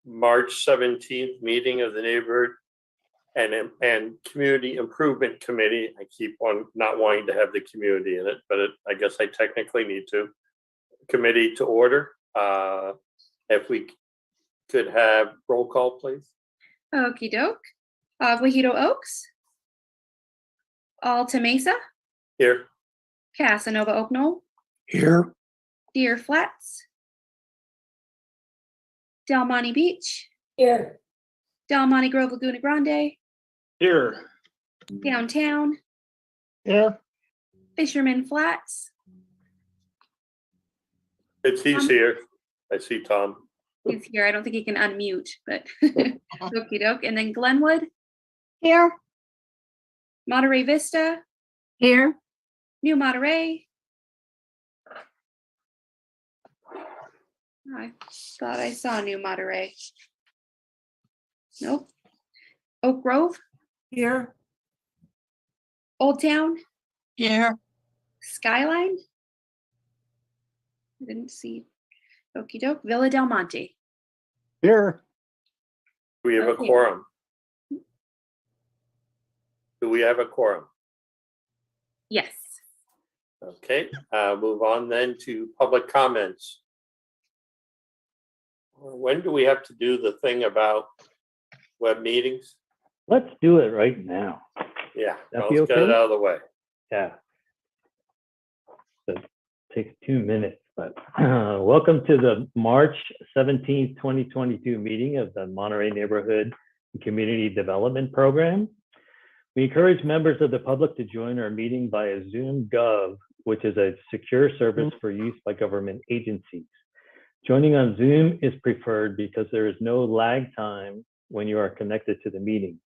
March 17th meeting of the neighborhood and Community Improvement Committee. I keep on not wanting to have the community in it, but I guess I technically need to. Committee to order. If we could have roll call, please. Okie doke. Guajito Oaks. Alta Mesa. Here. Casanova Oak Knoll. Here. Deer Flats. Del Monte Beach. Here. Del Monte Grove Laguna Grande. Here. Downtown. Here. Fisherman Flats. He's here. I see Tom. He's here. I don't think he can unmute, but okie doke. And then Glenwood. Here. Monterey Vista. Here. New Monterey. I thought I saw New Monterey. Nope. Oak Grove. Here. Old Town. Here. Skyline. I didn't see. Okie doke. Villa Del Monte. Here. We have a Okay. quorum. Do we have a quorum? Yes. Okay, move on then to public comments. When do we have to do the thing about web meetings? Let's do it right now. Yeah, That let's be get it okay? out of the way. Yeah. So it takes 2 minutes, but welcome to the March 17th, 2022 meeting of the Monterey Neighborhood and Community Development Program. We encourage members of the public to join our meeting via Zoom Gov, which is a secure service for use by government agencies. Joining on Zoom is preferred because there is no lag time when you are connected to the meeting.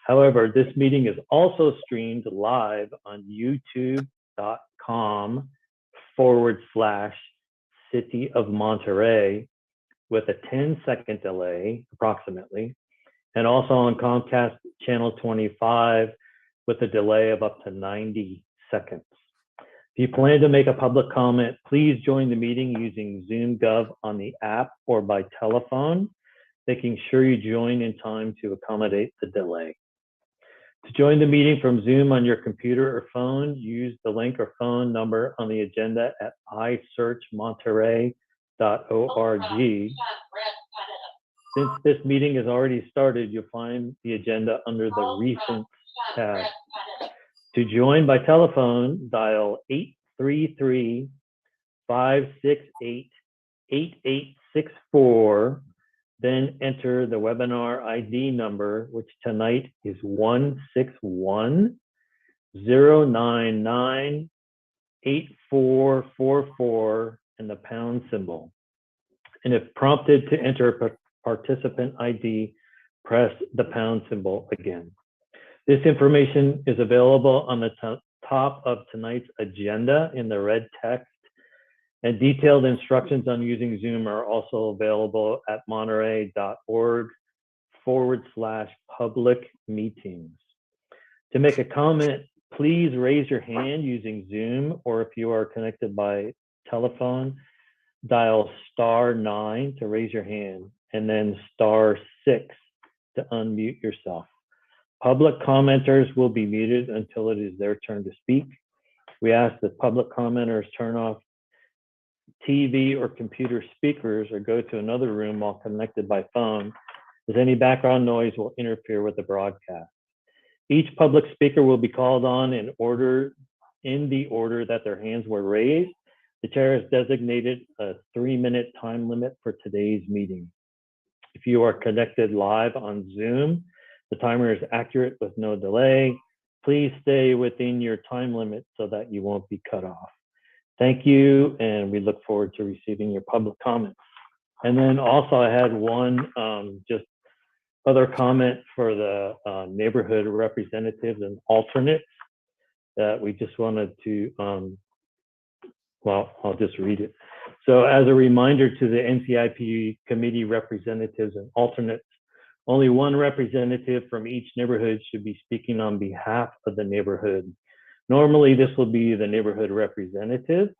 However, this meeting is also streamed live on youtube.com/City of Monterey with a 10-second delay approximately, and also on Comcast channel 25 with a delay of up to 90 seconds. If you plan to make a public comment, please join the meeting using Zoom Gov on the app or by telephone, making sure you join in time to accommodate the delay. To join the meeting from Zoom on your computer or phone, use the link or phone number on the agenda at isearchmonterey.org. Since this meeting has already started, you'll find the agenda under the Recent tab. To join by telephone, dial 833-568-8864, then enter the webinar ID number, which tonight is 161-099-8444 and the pound symbol. And if prompted to enter a participant ID, press the pound symbol again. This information is available on the top of tonight's agenda in the red text, and detailed instructions on using Zoom are also available at monterey.org/public meetings. To make a comment, please raise your hand using Zoom, or if you are connected by telephone, dial *9 to raise your hand, and then *6 to unmute yourself. Public commenters will be muted until it is their turn to speak. We ask that public commenters turn off TV or computer speakers or go to another room while connected by phone, as any background noise will interfere with the broadcast. Each public speaker will be called on in the order that their hands were raised. The chair has designated a 3-minute time limit for today's meeting. If you are connected live on Zoom, the timer is accurate with no delay. Please stay within your time limit so that you won't be cut off. Thank you, and we look forward to receiving your public comments. And then also I had one just other comment for the neighborhood representatives and alternates that we just wanted to, well, I'll just read it. So as a reminder to the NCIP committee representatives and alternates, only one representative from each neighborhood should be speaking on behalf of the neighborhood. Normally, this will be the neighborhood representative.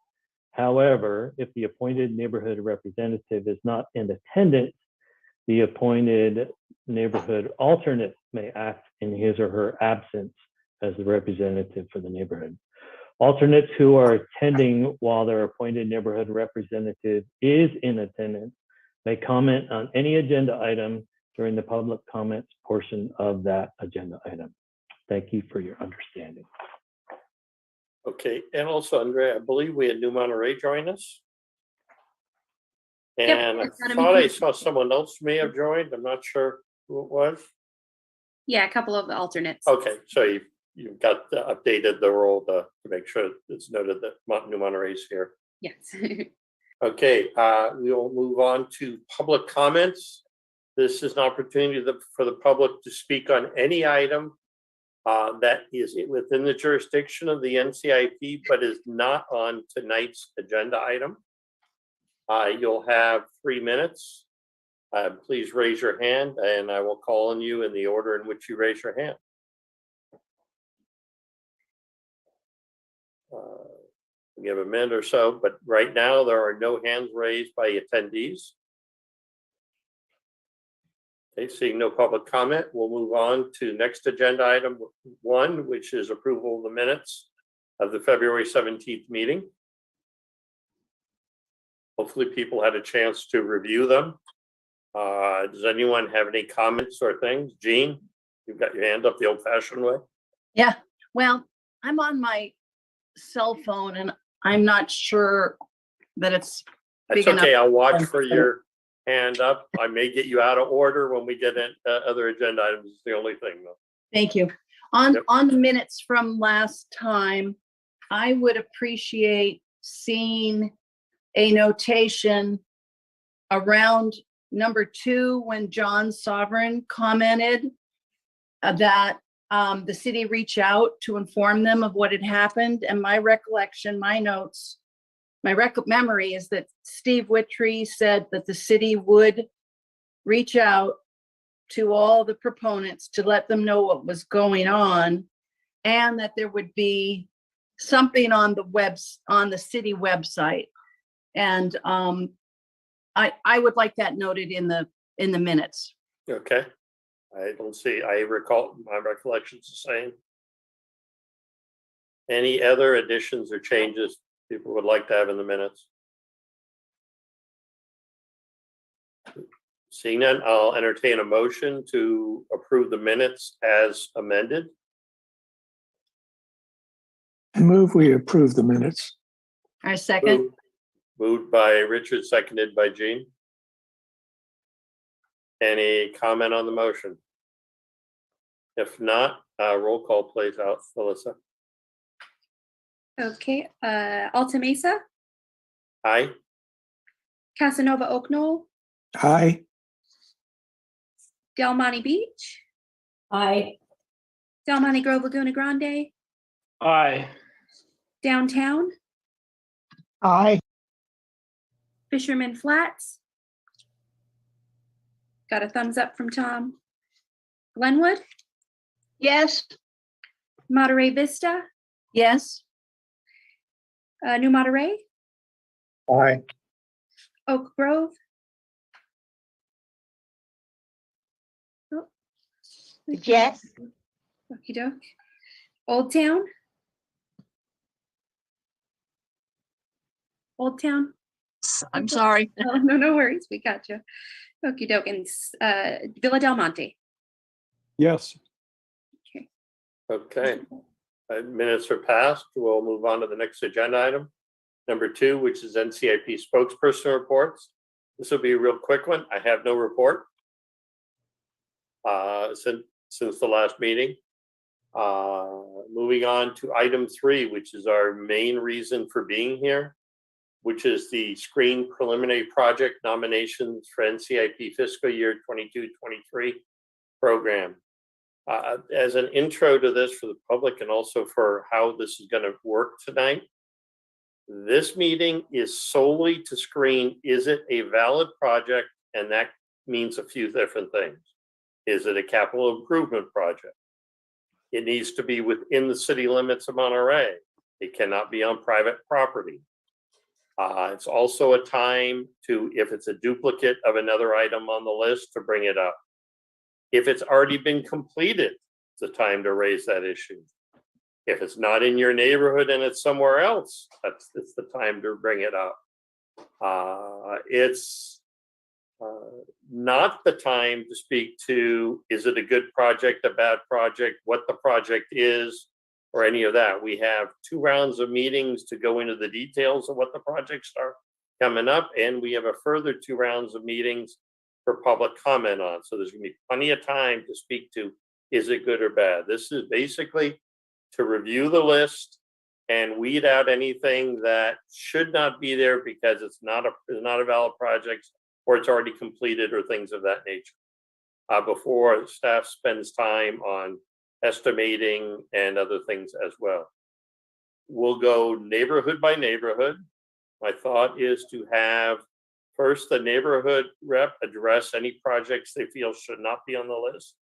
However, if the appointed neighborhood representative is not in attendance, The appointed neighborhood alternate may act in his or her absence as the representative for the neighborhood. Alternates who are attending while their appointed neighborhood representative is in attendance may comment on any agenda item during the public comments portion of that agenda item. Thank you for your understanding. Okay, and also, Andrea, I believe we had New Monterey join us. Yep, And I it's got 'em thought I included. saw someone else may have joined. I'm not sure who it was. Yeah, a couple of the alternates. Okay, so you've got updated the role to make sure it's noted that New Monterey's here. Yes. Okay, we will move on to public comments. This is an opportunity for the public to speak on any item that is within the jurisdiction of the NCIP, but is not on tonight's agenda item. You'll have 3 minutes. Please raise your hand and I will call on you in the order in which you raise your hand. Give a minute or so, but right now there are no hands raised by attendees. Okay, seeing no public comment, we'll move on to next agenda item 1, which is approval of the minutes of the February 17th meeting. Hopefully people had a chance to review them. Does anyone have any comments or things? Jean, you've got your hand up the old-fashioned way. Yeah, well, I'm on my cell phone and I'm not sure that it's That's big okay, enough. I'll watch for your hand up. I may get you out of order when we get in other agenda items. It's the only thing though. Thank you. On Yep. the minutes from last time, I would appreciate seeing a notation around number 2 when John Sovereign commented that the city reach out to inform them of what had happened. And my recollection, my notes, my memory is that Steve Whittree said that the city would reach out to all the proponents to let them know what was going on, and that there would be something on the city website. And I would like that noted in the minutes. Okay, I don't see, I recall, my recollection's the same. Any other additions or changes people would like to have in the minutes? Seeing none, I'll entertain a motion to approve the minutes as amended. I move we approve the minutes. I second. Moved by Richard, seconded by Jean. Any comment on the motion? If not, roll call please out, Melissa. Okay, Alta Mesa, Aye. Casanova Oak Knoll, Aye. Del Monte Beach, Aye. Del Monte Grove Laguna Grande, Aye. Downtown, Aye. Fisherman Flats. Got a thumbs up from Tom. Glenwood, Yes. Monterey Vista, Yes. New Monterey, Aye. Oak Grove. Oh. Yes. Okey doke. Old Town. Old Town. I'm sorry. Oh, no worries. We got you. Okey doke. And Villa Del Monte. Yes. Okay, minutes are passed. We'll move on to the next agenda item. Number 2, which is NCIP spokesperson reports. This will be a real quick one. I have no report since the last meeting. Moving on to item 3, which is our main reason for being here, which is the screen preliminary project nominations for NCIP fiscal year 22-23 program. As an intro to this for the public and also for how this is going to work tonight, this meeting is solely to screen, is it a valid project? And that means a few different things. Is it a capital improvement project? It needs to be within the city limits of Monterey. It cannot be on private property. It's also a time to, if it's a duplicate of another item on the list, to bring it up. If it's already been completed, it's a time to raise that issue. If it's not in your neighborhood and it's somewhere else, it's the time to bring it up. It's not the time to speak to, is it a good project, a bad project, what the project is, or any of that. We have 2 rounds of meetings to go into the details of what the projects are coming up, and we have a further 2 rounds of meetings for public comment on. So there's gonna be plenty of time to speak to, is it good or bad? This is basically to review the list and weed out anything that should not be there because it's not a valid project, or it's already completed, or things of that nature. Before staff spends time on estimating and other things as well. We'll go neighborhood by neighborhood. My thought is to have first the neighborhood rep address any projects they feel should not be on the list.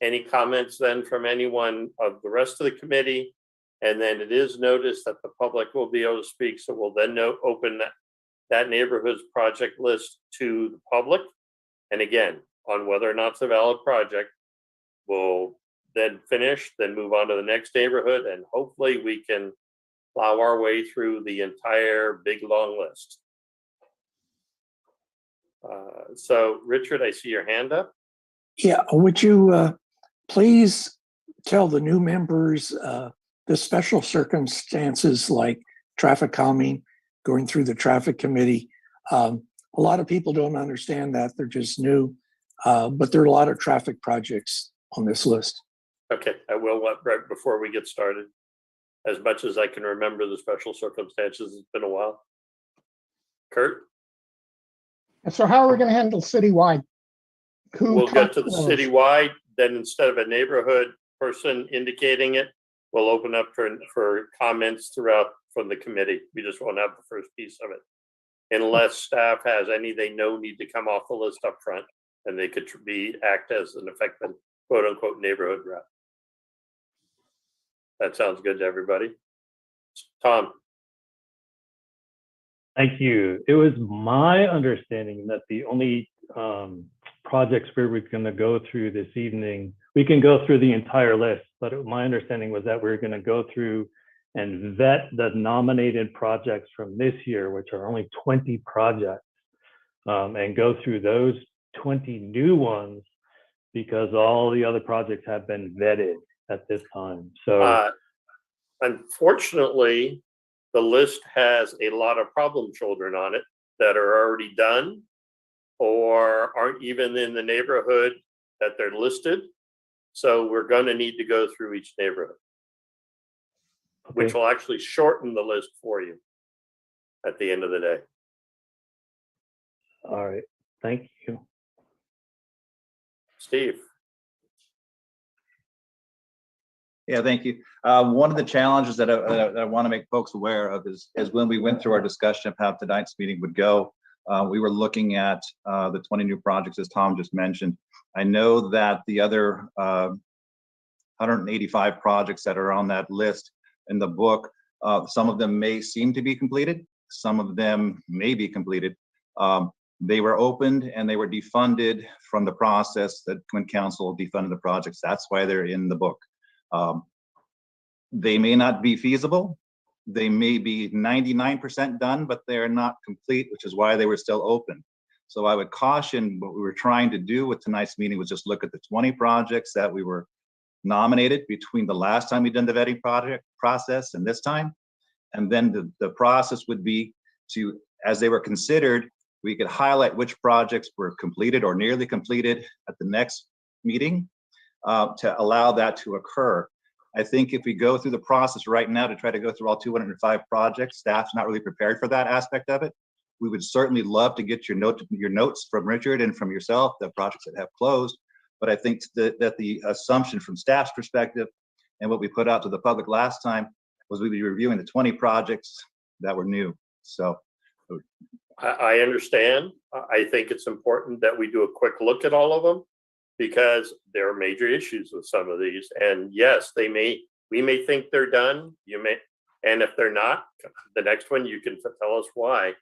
Any comments then from anyone of the rest of the committee, and then it is noticed that the public will be able to speak, so we'll then open that neighborhood's project list to the public. And again, on whether or not it's a valid project, we'll then finish, then move on to the next neighborhood, and hopefully we can plow our way through the entire big long list. So Richard, I see your hand up. Yeah, would you please tell the new members the special circumstances like traffic calming, going through the traffic committee. A lot of people don't understand that, they're just new, but there are a lot of traffic projects on this list. Okay, I will right before we get started. As much as I can remember the special circumstances, it's been a while. Kurt? And so how are we going to handle citywide? We'll get to the citywide, then instead of a neighborhood person indicating it, we'll open up for comments throughout from the committee. We just won't have the first piece of it. Unless staff has any they know need to come off the list up front, and they could act as an effective quote unquote neighborhood rep. That sounds good to everybody. Tom. Thank you. It was my understanding that the only projects we were going to go through this evening, we can go through the entire list, but my understanding was that we were going to go through and vet the nominated projects from this year, which are only 20 projects, and go through those 20 new ones because all the other projects have been vetted at this time. So unfortunately, the list has a lot of problem children on it that are already done or aren't even in the neighborhood that they're listed. So we're going to need to go through each neighborhood, which will actually shorten the list for you at the end of the day. All right, thank you. Steve. Yeah, thank you. One of the challenges that I want to make folks aware of is when we went through our discussion of how tonight's meeting would go, we were looking at the 20 new projects, as Tom just mentioned. I know that the other 185 projects that are on that list in the book, some of them may seem to be completed, some of them may be completed. They were opened and they were defunded from the process that when council defunded the projects. That's why they're in the book. They may not be feasible. They may be 99% done, but they're not complete, which is why they were still open. So I would caution what we were trying to do with tonight's meeting was just look at the 20 projects that we were nominated between the last time we done the vetting process and this time. And then the process would be to, as they were considered, we could highlight which projects were completed or nearly completed at the next meeting to allow that to occur. I think if we go through the process right now to try to go through all 205 projects, staff's not really prepared for that aspect of it. We would certainly love to get your notes from Richard and from yourself, the projects that have closed. But I think that the assumption from staff's perspective and what we put out to the public last time was we'd be reviewing the 20 projects that were new. So I understand. I think it's important that we do a quick look at all of them because there are major issues with some of these. And yes, we may think they're done. And if they're not, the next one, you can tell us why.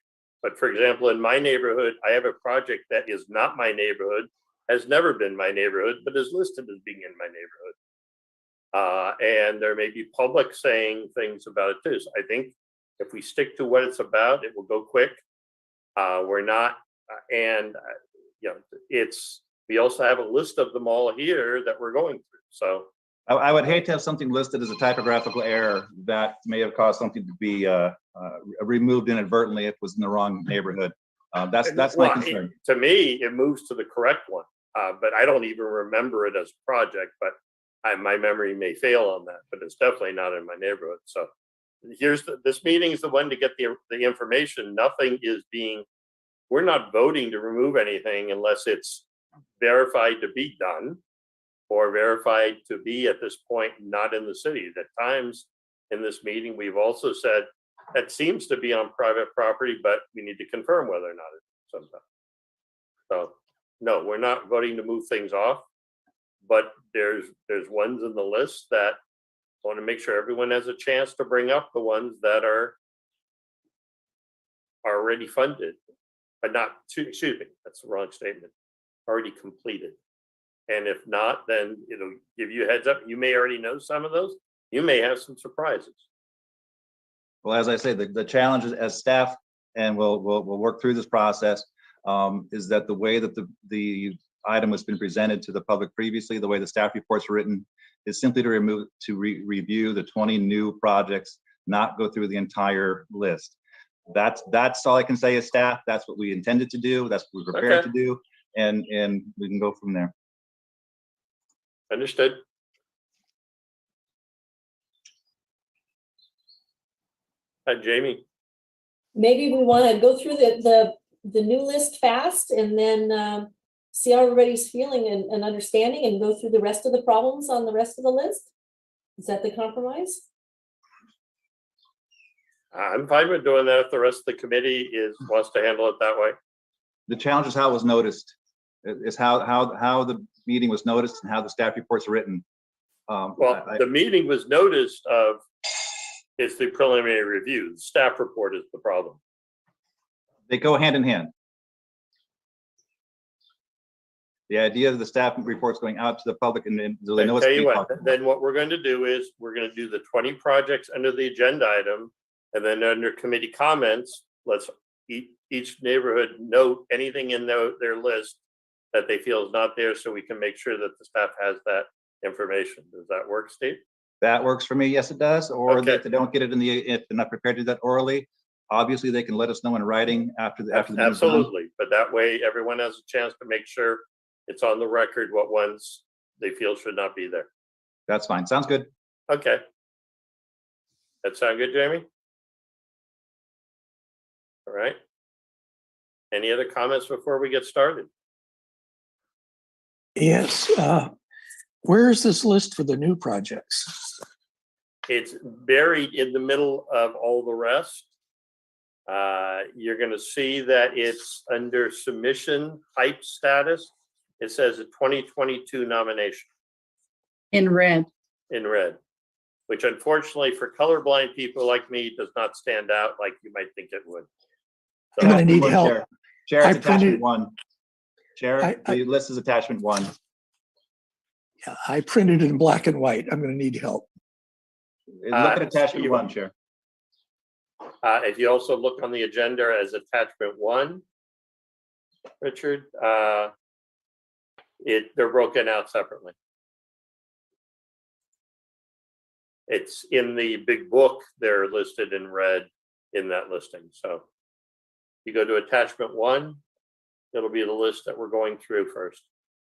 But for example, in my neighborhood, I have a project that is not my neighborhood, has never been my neighborhood, but is listed as being in my neighborhood. And there may be public saying things about it too. So I think if we stick to what it's about, it will go quick. We're not, you know, we also have a list of them all here that we're going through. So I would hate to have something listed as a typographical error that may have caused something to be removed inadvertently if it was in the wrong neighborhood. That's my concern. To me, it moves to the correct one, but I don't even remember it as a project, but my memory may fail on that, but it's definitely not in my neighborhood. So this meeting is the one to get the information. Nothing is we're not voting to remove anything unless it's verified to be done or verified to be at this point not in the city. At times in this meeting, we've also said that seems to be on private property, but we need to confirm whether or not it is sometimes. So no, we're not voting to move things off, but there's ones in the list that I want to make sure everyone has a chance to bring up the ones that are already funded, but not, excuse me, that's the wrong statement, already completed. And if not, then it'll give you a heads up. You may already know some of those. You may have some surprises. Well, as I say, the challenge as staff, and we'll work through this process, is that the way that the item has been presented to the public previously, the way the staff reports are written, is simply to review the 20 new projects, not go through the entire list. That's all I can say as staff. That's what we intended to do. That's what we're prepared to do, and we can go from there. Understood. Jamie. Maybe we want to go through the new list fast and then see how everybody's feeling and understanding and go through the rest of the problems on the rest of the list. Is that the compromise? I'm fine with doing that if the rest of the committee wants to handle it that way. The challenge is how it was noticed. Is how the meeting was noticed and how the staff reports are written. Well, the meeting was noticed of, it's the preliminary review. The staff report is the problem. They go hand in hand. The idea of the staff reports going out to the public and then they know what's then what we're going to do is we're going to do the 20 projects under the agenda item, and then under committee comments, let's each neighborhood note anything in their list that they feel is not there, so we can make sure that the staff has that information. Does that work, Steve? That works for me. Yes, it does. Or if they don't get it if they're not prepared to do that orally, obviously they can let us know in writing after the absolutely. But that way, everyone has a chance to make sure it's on the record what ones they feel should not be there. That's fine. Sounds good. Okay. That sound good, Jamie? All right. Any other comments before we get started? Yes. Where is this list for the new projects? It's buried in the middle of all the rest. You're going to see that it's under submission type status. It says a 2022 nomination. In red. In red, which unfortunately for colorblind people like me does not stand out like you might think it would. I'm going to need help. Chair, it's attachment 1. Chair, the list is attachment 1. Yeah, I printed it in black and white. I'm going to need help. Look at attachment 1, Chair. If you also look on the agenda as attachment 1, Richard, they're broken out separately. It's in the big book. They're listed in red in that listing. So you go to attachment 1, it'll be the list that we're going through first.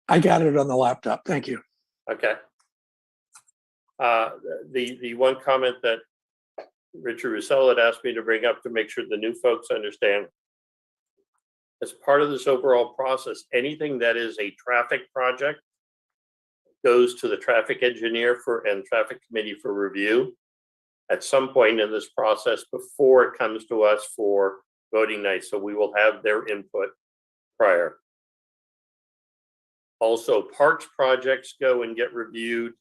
I got it on the laptop. Thank you. Okay. The one comment that Richard Russell had asked me to bring up to make sure the new folks understand, as part of this overall process, anything that is a traffic project goes to the traffic engineer and traffic committee for review at some point in this process before it comes to us for voting night. So we will have their input prior. Also, parks projects go and get reviewed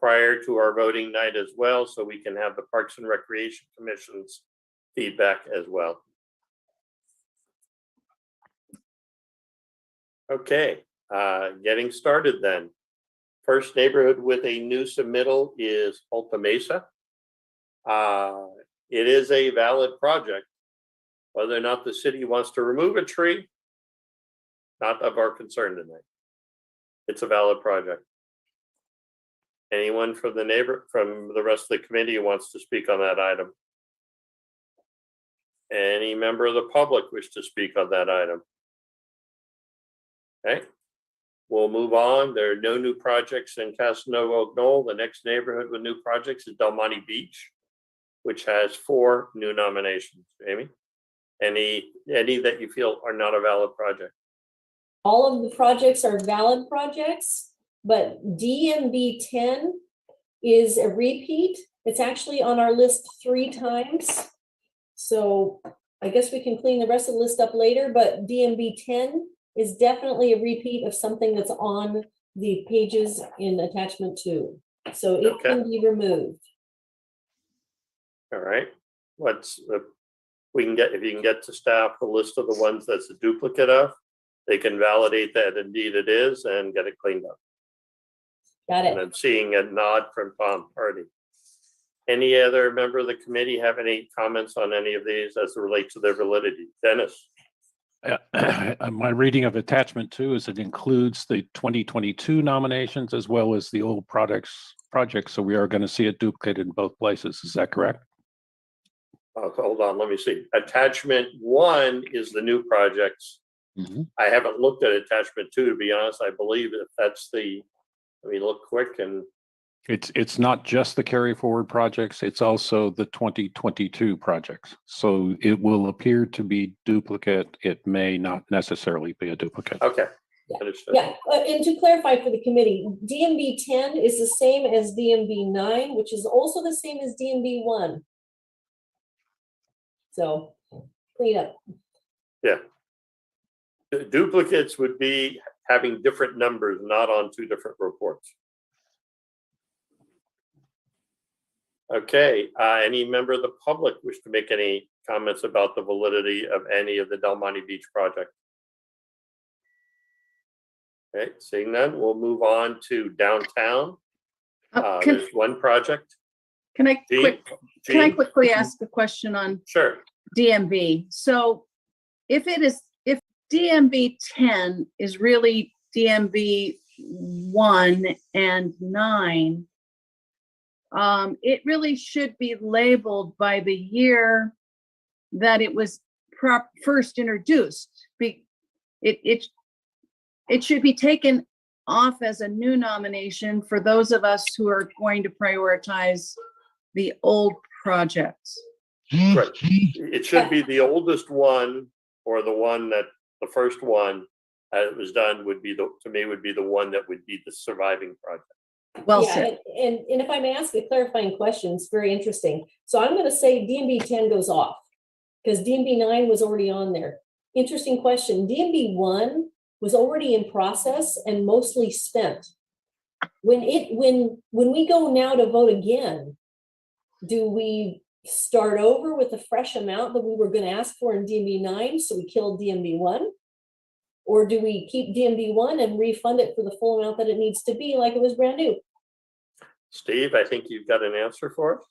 prior to our voting night as well, so we can have the Parks and Recreation Commission's feedback as well. Okay, getting started then. First neighborhood with a new submittal is Ulta Mesa. It is a valid project. Whether or not the city wants to remove a tree, not of our concern tonight. It's a valid project. Anyone from the rest of the committee who wants to speak on that item? Any member of the public wish to speak on that item? Okay, we'll move on. There are no new projects in Casanova Knoll. The next neighborhood with new projects is Monte Beach, which has 4 new nominations. Amy, any that you feel are not a valid project? All of the projects are valid projects, but DMB 10 is a repeat. It's actually on our list 3 times. So I guess we can clean the rest of the list up later, but DMB 10 is definitely a repeat of something that's on the pages in attachment 2. So it can be removed. All right, if you can get to staff a list of the ones that's a duplicate of, they can validate that indeed it is and get it cleaned up. Got And it. I'm seeing a nod from Tom Hardy. Any other member of the committee have any comments on any of these as it relates to their validity? Dennis? My reading of attachment 2 is it includes the 2022 nominations as well as the old projects. So we are going to see it duplicated in both places. Is that correct? Hold on, let me see. Attachment 1 is the new projects. I haven't looked at attachment 2, to be honest. I believe if that's the, let me look quick and. It's not just the carry forward projects, it's also the 2022 projects. So it will appear to be duplicate. It may not necessarily be a duplicate. Okay. Yeah, and to clarify for the committee, DMB 10 is the same as DMB 9, which is also the same as DMB 1. So clean up. Yeah. The duplicates would be having different numbers, not on 2 different reports. Okay, any member of the public wish to make any comments about the validity of any of the Del Monte Beach project? Okay, seeing none, we'll move on to downtown. There's one project. Can I Jean? quickly ask a question on Sure. DMB? So if DMB 10 is really DMB 1 and 9, it really should be labeled by the year that it was first introduced. It should be taken off as a new nomination for those of us who are going to prioritize the old projects. Right. It should be the oldest one, or the one that the first one as it was done would be to me would be the one that would be the surviving project. Well Yeah, said. and if I may ask a clarifying question, it's very interesting. So I'm going to say DMB 10 goes off because DMB 9 was already on there. Interesting question. DMB 1 was already in process and mostly spent. When we go now to vote again, do we start over with a fresh amount that we were going to ask for in DMB 9, so we killed DMB 1? Or do we keep DMB 1 and refund it for the full amount that it needs to be like it was brand new? Steve, I think you've got an answer for us.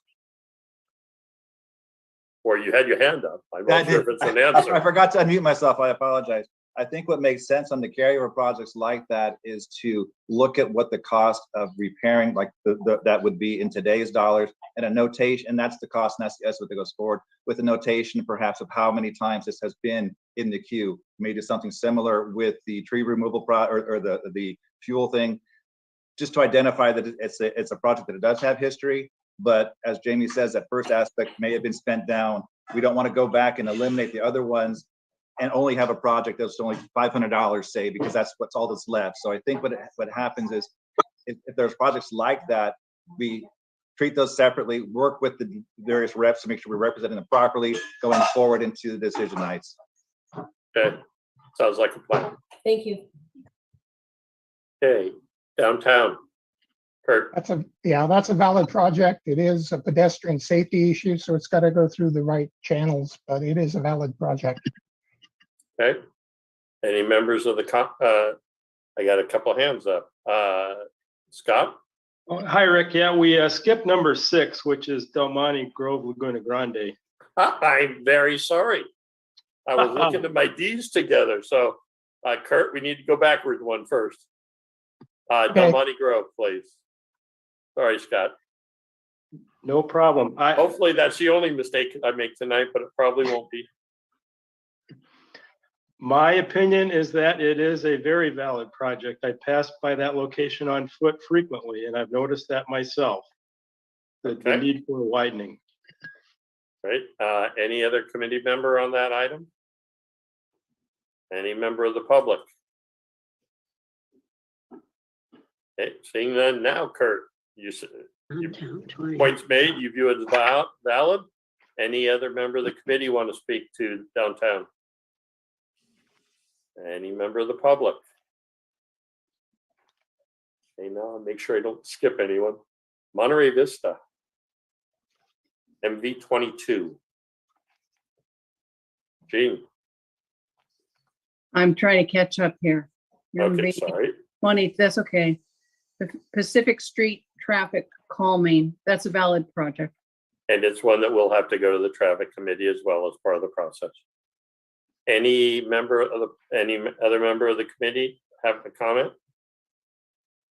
Or you had your hand up. I'm not sure if it's an answer. I forgot to unmute myself. I apologize. I think what makes sense on the carryover projects like that is to look at what the cost of repairing, like that would be in today's dollars, and a notation, and that's the cost, and that's the estimate that goes forward, with a notation perhaps of how many times this has been in the queue. Maybe something similar with the tree removal or the fuel thing, just to identify that it's a project that it does have history. But as Jamie says, that first aspect may have been spent down. We don't want to go back and eliminate the other ones and only have a project that's only $500, say, because that's all that's left. So I think what happens is if there's projects like that, we treat those separately, work with the various reps to make sure we're representing them properly going forward into the decision nights. Okay, sounds like a plan. Thank you. Okay, downtown. Kurt, That's a valid project. It is a pedestrian safety issue, so it's got to go through the right channels, but it is a valid project. okay. Any members of the I got a couple hands up. Scott? Oh, hi, Rick. Yeah, we skipped number 6, which is Del Monte Grove Laguna Grande. I'm very sorry. I was looking at my D's together. So, Kurt, we need to go backwards one first. Del Okay. Monte Grove, please. Sorry, Scott. No problem. Hopefully that's the only mistake I make tonight, but it probably won't be. My opinion is that it is a very valid project. I pass by that location on foot frequently, and I've noticed that myself. The Okay. need for widening. Right. Any other committee member on that item? Any member of the public? Okay, seeing none now, Kurt, points made, you view it as valid. Any other member of the committee want to speak to downtown? Any member of the public? Okay, now make sure I don't skip anyone. Monterey Vista. MV22. Gene, I'm trying to catch up here. okay, sorry. 20, that's okay. The Pacific Street traffic calming, that's a valid project. And it's one that will have to go to the traffic committee as well as part of the process. Any other member of the committee have a comment?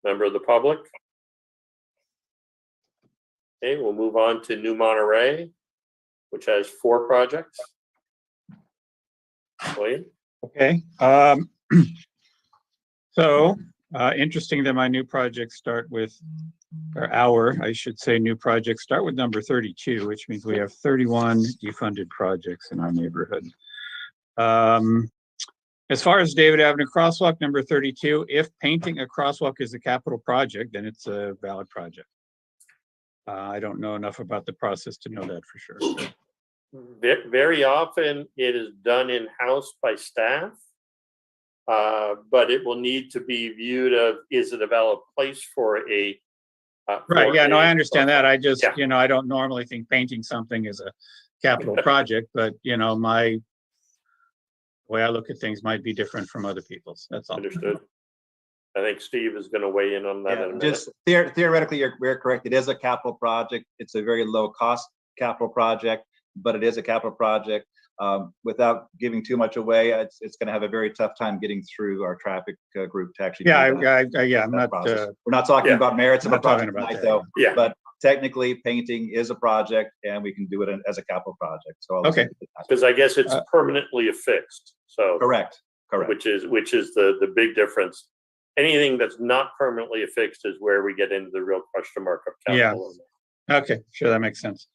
Member of the public? Okay, we'll move on to New Monterey, which has 4 projects. William? Okay. So interesting that my new projects start with, I should say, new projects start with number 32, which means we have 31 defunded projects in our neighborhood. As far as David Avenue Crosswalk, number 32, if painting a crosswalk is a capital project, then it's a valid project. I don't know enough about the process to know that for sure. Very often it is done in-house by staff, but it will need to be viewed of, is it a valid place for a right, yeah, no, I understand that. I just, yeah. I don't normally think painting something is a capital project, but my way I look at things might be different from other people's. That's all. Understood. I think Steve is going to weigh in on that in a minute. Just theoretically, you're correct. It is a capital project. It's a very low cost capital project, but it is a capital project. Without giving too much away, it's going to have a very tough time getting through our traffic group to actually. I'm not. We're not talking about merits of a project tonight, though. Yeah. But technically, painting is a project, and we can do it as a capital project. So okay. Because I guess it's permanently affixed. So correct. Which is the big difference. Anything that's not permanently affixed is where we get into the real question mark of capital. Yeah. Okay, sure, that makes sense.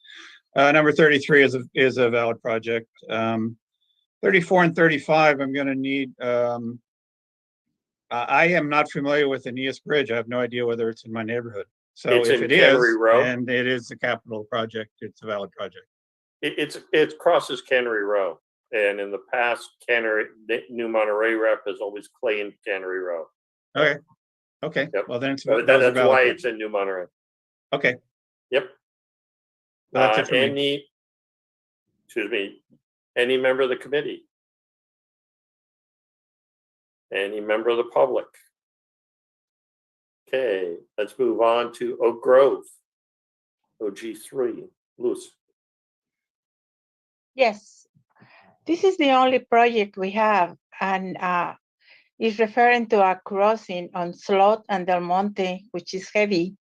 Number 33 is a valid project. 34 and 35, I'm going to need. I am not familiar with the Aeneas Bridge. I have no idea whether it's in my neighborhood. So it's if in it Cannery is, Row. and it is a capital project, it's a valid project. It crosses Cannery Row, and in the past, New Monterey rep has always claimed Cannery Row. Okay. Yep. Well, then it's So that's why it's in New Monterey. Okay. Yep. Well, that's it for me. Any member of the committee? Any member of the public? Okay, let's move on to Oak Grove, OG3. Luz. Yes, this is the only project we have, and is referring to a crossing on Slot and Del Monte, which is heavy.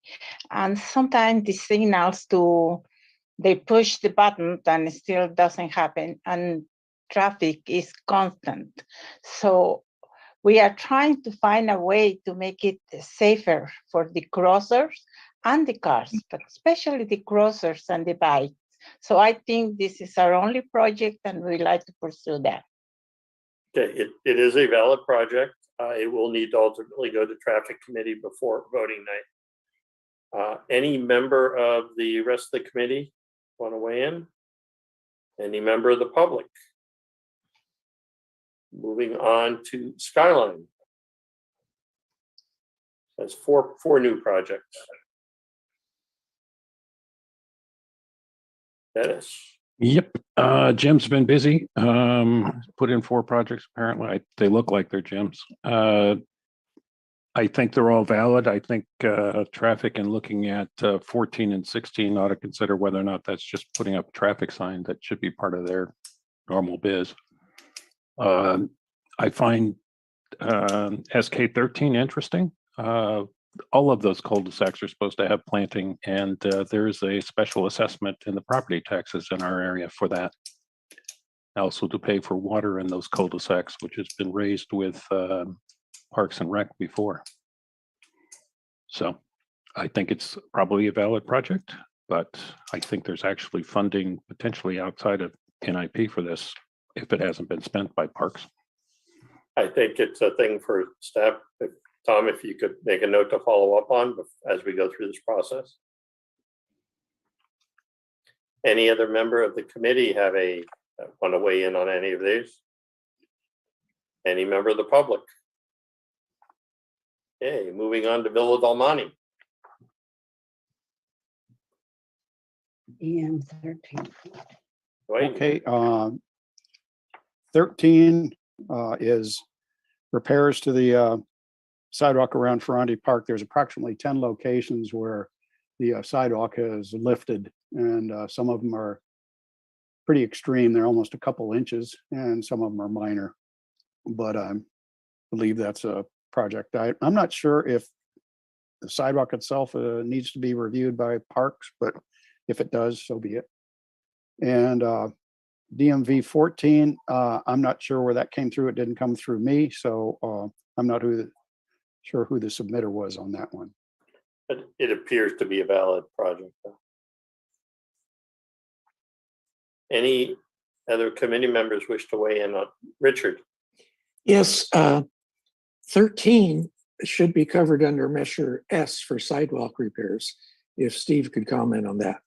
And sometimes the signals they push the button and it still doesn't happen. And traffic is constant. So we are trying to find a way to make it safer for the crossers and the cars, but especially the crossers and the bikes. So I think this is our only project and we like to pursue that. Okay, it is a valid project. It will need to ultimately go to traffic committee before voting night. Any member of the rest of the committee want to weigh in? Any member of the public? Moving on to Skyline. That's four new projects. Dennis? Yep, Jim's been busy. Put in 4 projects apparently. They look like they're Jim's. I think they're all valid. I think traffic and looking at 14 and 16 ought to consider whether or not that's just putting up a traffic sign that should be part of their normal biz. I find SK 13 interesting. All of those cul-de-sacs are supposed to have planting, and there's a special assessment in the property taxes in our area for that. Also to pay for water in those cul-de-sacs, which has been raised with Parks and Rec before. So I think it's probably a valid project, but I think there's actually funding potentially outside of NIP for this if it hasn't been spent by Parks. I think it's a thing for staff. Tom, if you could make a note to follow up on as we go through this process. Any other member of the committee want to weigh in on any of these? Any member of the public? Okay, moving on to Villa Del Monte. EM 13. Wait, Okay, 13 is repairs to the sidewalk around Ferrandi Park. There's approximately 10 locations where the sidewalk has lifted, and some of them are pretty extreme. They're almost a couple inches, and some of them are minor. But I believe that's a project. I'm not sure if the sidewalk itself needs to be reviewed by Parks, but if it does, so be it. And DMV 14, I'm not sure where that came through. It didn't come through me, so I'm not sure who the submitter was on that one. but it appears to be a valid project. Any other committee members wish to weigh in on? Richard? Yes, 13 should be covered under Measure S for sidewalk repairs. If Steve could comment on that.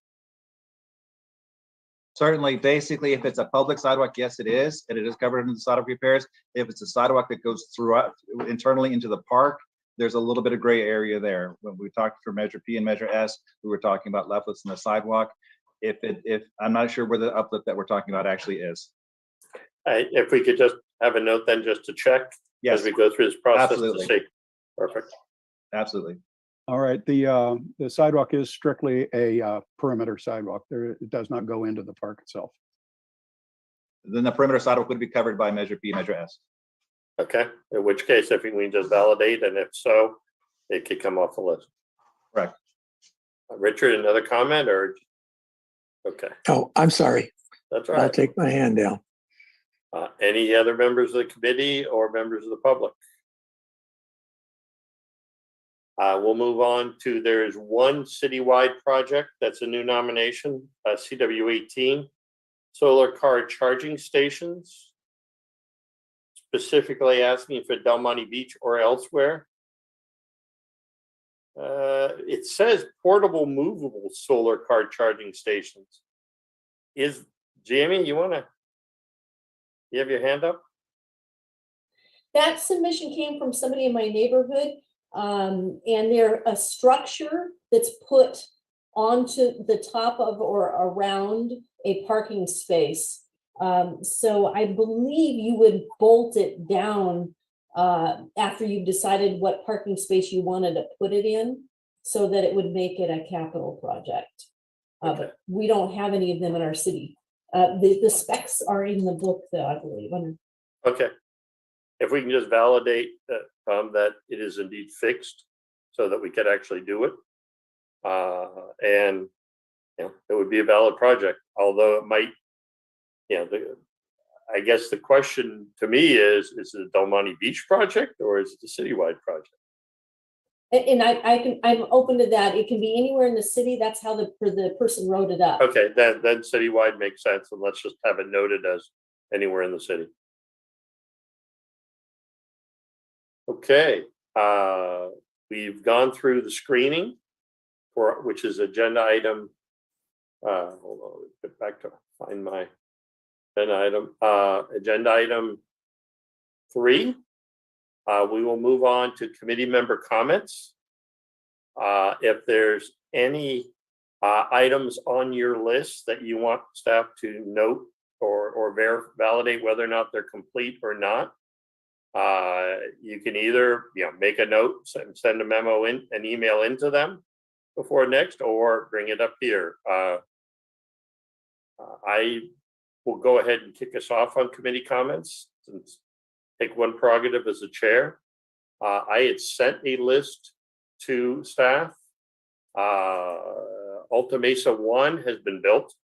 Certainly, basically, if it's a public sidewalk, yes, it is, and it is covered in the sidewalk repairs. If it's a sidewalk that goes throughout internally into the park, there's a little bit of gray area there. When we talked for Measure P and Measure S, we were talking about leaflets in the sidewalk. If I'm not sure where the uplift that we're talking about actually is. If we could just have a note then just to check Yes, as we go through this process absolutely. to see. Perfect. Absolutely. All right, the sidewalk is strictly a perimeter sidewalk. It does not go into the park itself. Then the perimeter sidewalk would be covered by Measure P, Measure S. Okay, in which case, if we can just validate, and if so, it could come off the list. Correct. Richard, another comment or? Okay, Oh, I'm sorry. that's all I'll right. take my hand down. Any other members of the committee or members of the public? We'll move on to, there's one citywide project that's a new nomination, CW 18, solar car charging stations. Specifically asking for Del Monte Beach or elsewhere. It says portable movable solar car charging stations. Is Jamie, you have your hand up? That submission came from somebody in my neighborhood, and they're a structure that's put onto the top of or around a parking space. So I believe you would bolt it down after you've decided what parking space you wanted to put it in, so that it would make it a capital project. But we don't have any of them in our city. The specs are in the book, though, I believe. Okay. If we can just validate that it is indeed fixed so that we could actually do it. And it would be a valid project, although it might, I guess the question to me is it a Del Monte Beach project or is it a citywide project? And I'm open to that. It can be anywhere in the city. That's how the person wrote it up. Okay, then citywide makes sense, and let's just have it noted as anywhere in the city. Okay, we've gone through the screening which is agenda item. Hold on, get back to find my agenda item 3. We will move on to committee member comments. If there's any items on your list that you want staff to note or validate whether or not they're complete or not. You can either, make a note, send a memo in, an email into them before next, or bring it up here. I will go ahead and kick us off on committee comments, since take one prerogative as a chair. I had sent a list to staff. Ulta Mesa 1 has been built.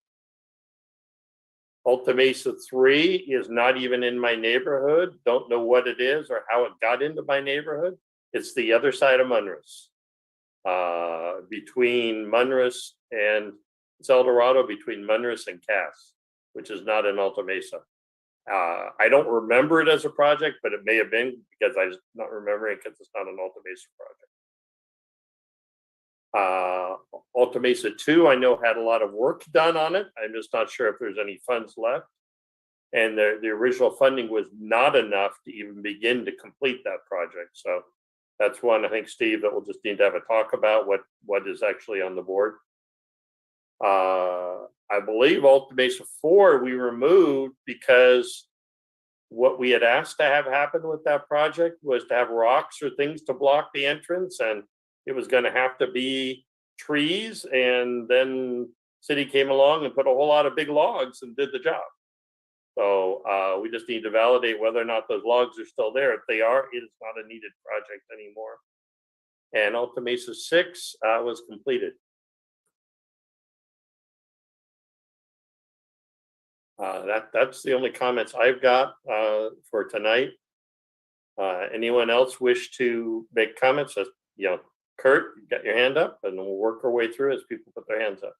Ulta Mesa 3 is not even in my neighborhood. Don't know what it is or how it got into my neighborhood. It's the other side of Munris. Between Munris and it's El Dorado, between Munris and Cass, which is not in Ulta Mesa. I don't remember it as a project, but it may have been, because I just not remembering because it's not an Ulta Mesa project. Ulta Mesa 2, I know had a lot of work done on it. I'm just not sure if there's any funds left. And the original funding was not enough to even begin to complete that project. So that's one, I think, Steve, that we'll just need to have a talk about what is actually on the board. I believe Ulta Mesa 4 we removed because what we had asked to have happen with that project was to have rocks or things to block the entrance, and it was going to have to be trees, and then city came along and put a whole lot of big logs and did the job. So we just need to validate whether or not those logs are still there. If they are, it is not a needed project anymore. And Ulta Mesa 6 was completed. That's the only comments I've got for tonight. Anyone else wish to make comments? Kurt, you got your hand up, and we'll work our way through as people put their hands up.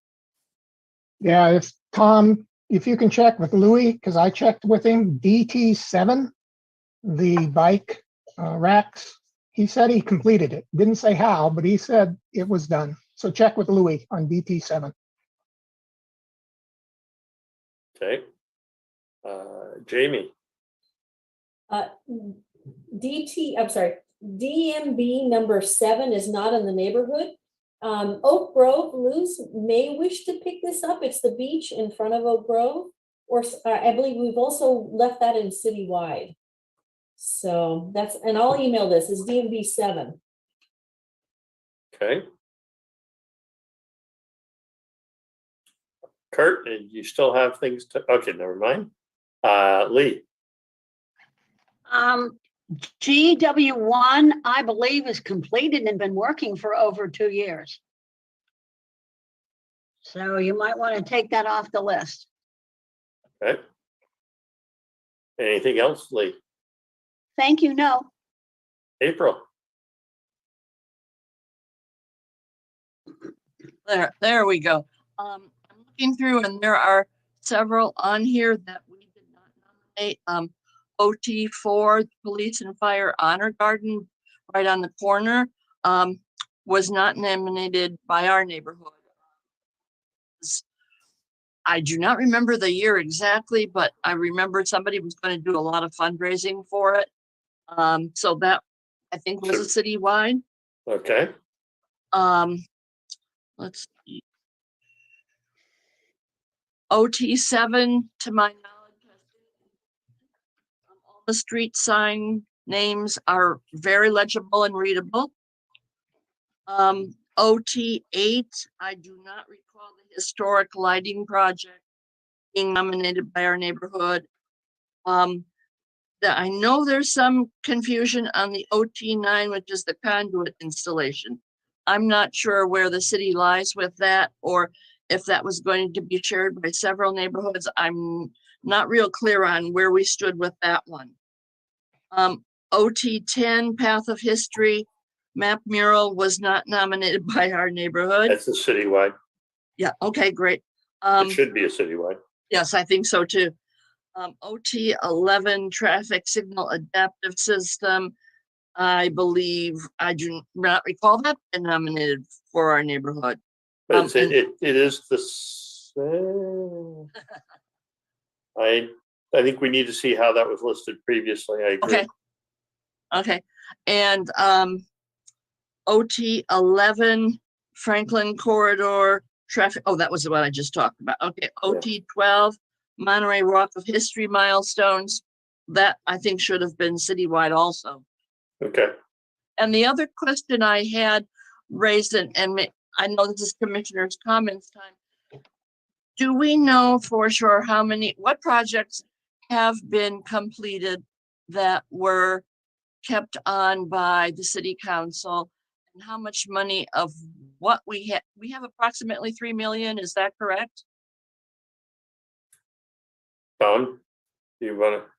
Yeah, it's Tom. If you can check with Louis, because I checked with him, DT7, the bike racks, he said he completed it. Didn't say how, but he said it was done. So check with Louis on DT7. Okay. Jamie. DMB number 7 is not in the neighborhood. Oak Grove, Luz may wish to pick this up. It's the beach in front of Oak Grove, or I believe we've also left that in citywide. So that's, and I'll email this, is DMB 7. Okay. Kurt, you still have things to, okay, never mind. Lee. GW1, I believe, is completed and been working for over 2 years. So you might want to take that off the list. Okay. Anything else, Lee? Thank you, no. April. There we go. I'm looking through, and there are several on here that we did not nominate. OT4, Police and Fire Honor Garden, right on the corner, was not nominated by our neighborhood. I do not remember the year exactly, but I remember somebody was going to do a lot of fundraising for it. So that, I think, was a citywide. Okay. Let's see. OT7, to my knowledge, all the street sign names are very legible and readable. OT8, I do not recall the historic lighting project being nominated by our neighborhood. I know there's some confusion on the OT9, which is the conduit installation. I'm not sure where the city lies with that, or if that was going to be shared by several neighborhoods. I'm not real clear on where we stood with that one. OT10, Path of History, map mural was not nominated by our neighborhood. That's a citywide. Yeah, okay, great. It should be a citywide. Yes, I think so too. OT11, traffic signal adaptive system. I believe, I do not recall that been nominated for our neighborhood. But it is the same. I think we need to see how that was listed previously. I agree. Okay. Okay. And OT11, Franklin Corridor, traffic, oh, that was the one I just talked about. Okay, OT 12, Monterey Walk of History milestones. That I think should have been citywide also. Okay. And the other question I had raised, I know this is commissioner's comments time. Do we know for sure what projects have been completed that were kept on by the city council, and how much money of what we have approximately 3 million, is that correct? Tom, do you want to?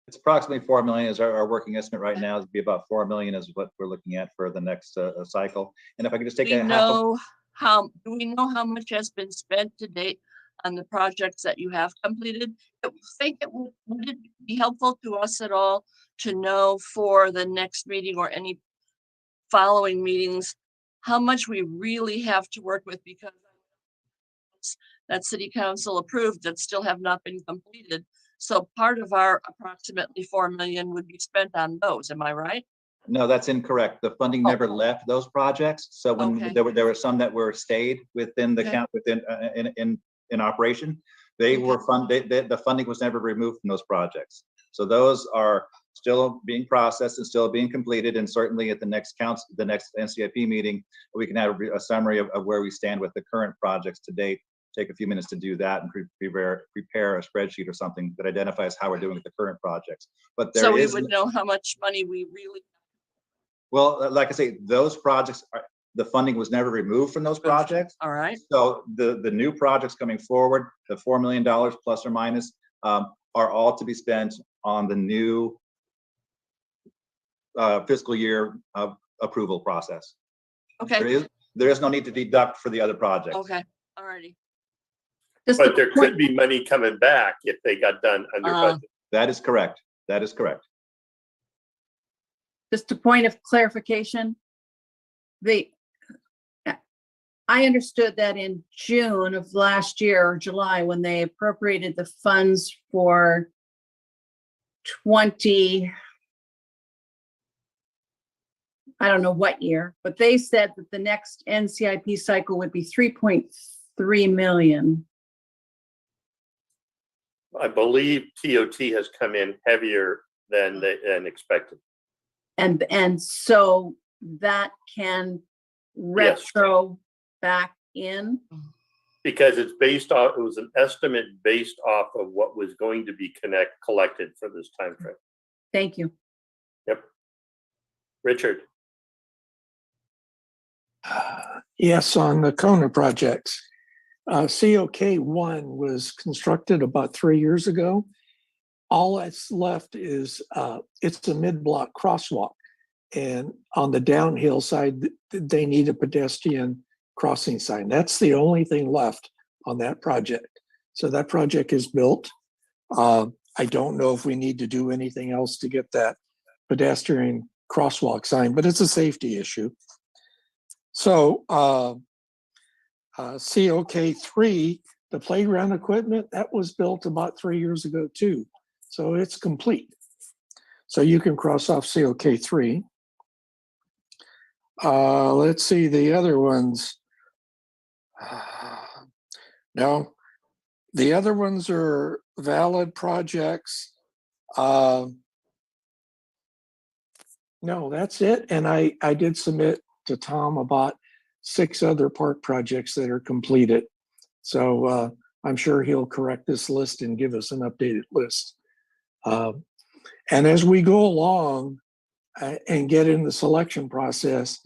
It's approximately 4 million is our working estimate right now. It'd be about 4 million is what we're looking at for the next cycle. And if I could just take Do a half. we know how much has been spent to date on the projects that you have completed? I think would it be helpful to us at all to know for the next meeting or any following meetings how much we really have to work with, because that city council approved that still have not been completed. So part of our approximately 4 million would be spent on those. Am I right? No, that's incorrect. The funding never left those projects. So when Okay. there were some that were stayed within the Okay. count in operation, they were funded. The funding was never removed from those projects. So those are still being processed and still being completed. And certainly at the next NCIP meeting, we can have a summary of where we stand with the current projects to date. Take a few minutes to do that and prepare a spreadsheet or something that identifies how we're doing with the current projects. But So we would know how much money we really. Well, like I say, those projects the funding was never removed from those projects. All right. So the new projects coming forward, the $4 million plus or minus, are all to be spent on the new fiscal year approval process. Okay. There is no need to deduct for the other projects. Okay. All righty. But there could be money coming back if they got done under budget. That is correct. That is correct. Just a point of clarification. I understood that in June of last year, or July, when they appropriated the funds for 20, I don't know what year, but they said that the next NCIP cycle would be 3.3 million. I believe TOT has come in heavier than expected. And so that can retro back in? Because it's based off, it was an estimate based off of what was going to be collected for this time frame. Thank you. Yep. Richard. Yes, on the Kona projects. COK1 was constructed about 3 years ago. All that's left is it's a mid-block crosswalk. And on the downhill side, they need a pedestrian crossing sign. That's the only thing left on that project. So that project is built. I don't know if we need to do anything else to get that pedestrian crosswalk sign, but it's a safety issue. So COK3, the playground equipment, that was built about 3 years ago too. So it's complete. So you can cross off COK3. Let's see the other ones. No, the other ones are valid projects. No, that's it. And I did submit to Tom about 6 other park projects that are completed. So I'm sure he'll correct this list and give us an updated list. And as we go along and get in the selection process,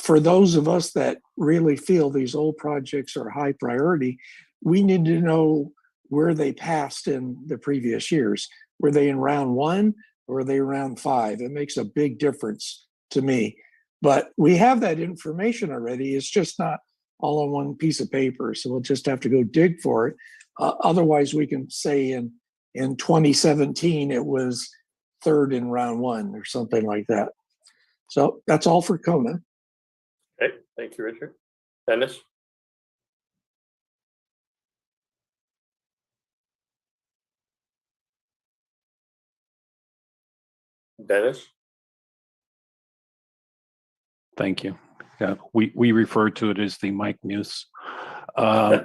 for those of us that really feel these old projects are high priority, we need to know where they passed in the previous years. Were they in round 1 or were they round 5? It makes a big difference to me. But we have that information already. It's just not all on one piece of paper. So we'll just have to go dig for it. Otherwise, we can say in 2017, it was 3rd in round 1 or something like that. So that's all for Kona. Okay, thank you, Richard. Dennis? Thank you. Yeah, we refer to it as the Mike Muse. A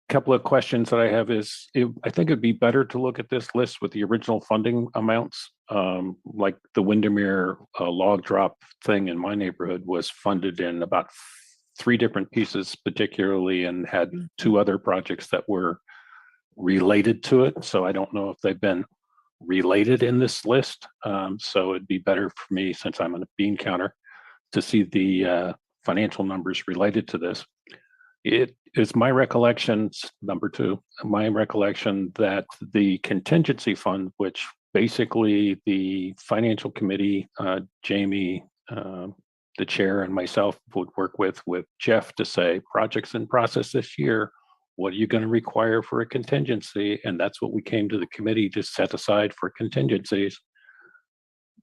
couple of questions that I have is, I think it'd be better to look at this list with the original funding amounts. Like the Windermere log drop thing in my neighborhood was funded in about 3 different pieces, particularly, and had 2 other projects that were related to it. So I don't know if they've been related in this list. So it'd be better for me, since I'm a bean counter, to see the financial numbers related to this. It is my recollection, number 2, my recollection that the contingency fund, which basically the financial committee, Jamie, the chair, and myself would work with Jeff to say, projects in process this year, what are you going to require for a contingency? And that's what we came to the committee to set aside for contingencies.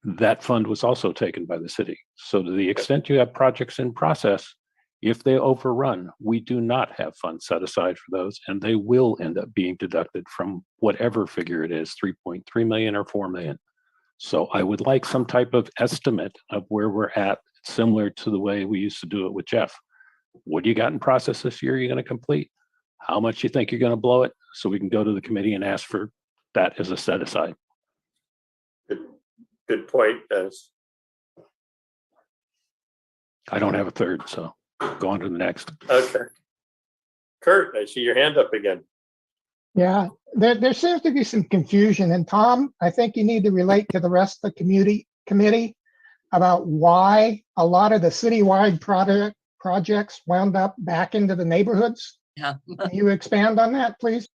That fund was also taken by the city. So to the extent you have projects in process, if they overrun, we do not have funds set aside for those, and they will end up being deducted from whatever figure it is, 3.3 million or 4 million. So I would like some type of estimate of where we're at, similar to the way we used to do it with Jeff. What do you got in process this year you're going to complete? How much you think you're going to blow it? So we can go to the committee and ask for that as a set aside. Good point, Dennis. I don't have a third, so go on to the next. Okay. Kurt, I see your hand up again. Yeah, there seems to be some confusion. And Tom, I think you need to relate to the rest of the committee about why a lot of the citywide projects wound up back into the neighborhoods. Yeah. Can you expand on that, please?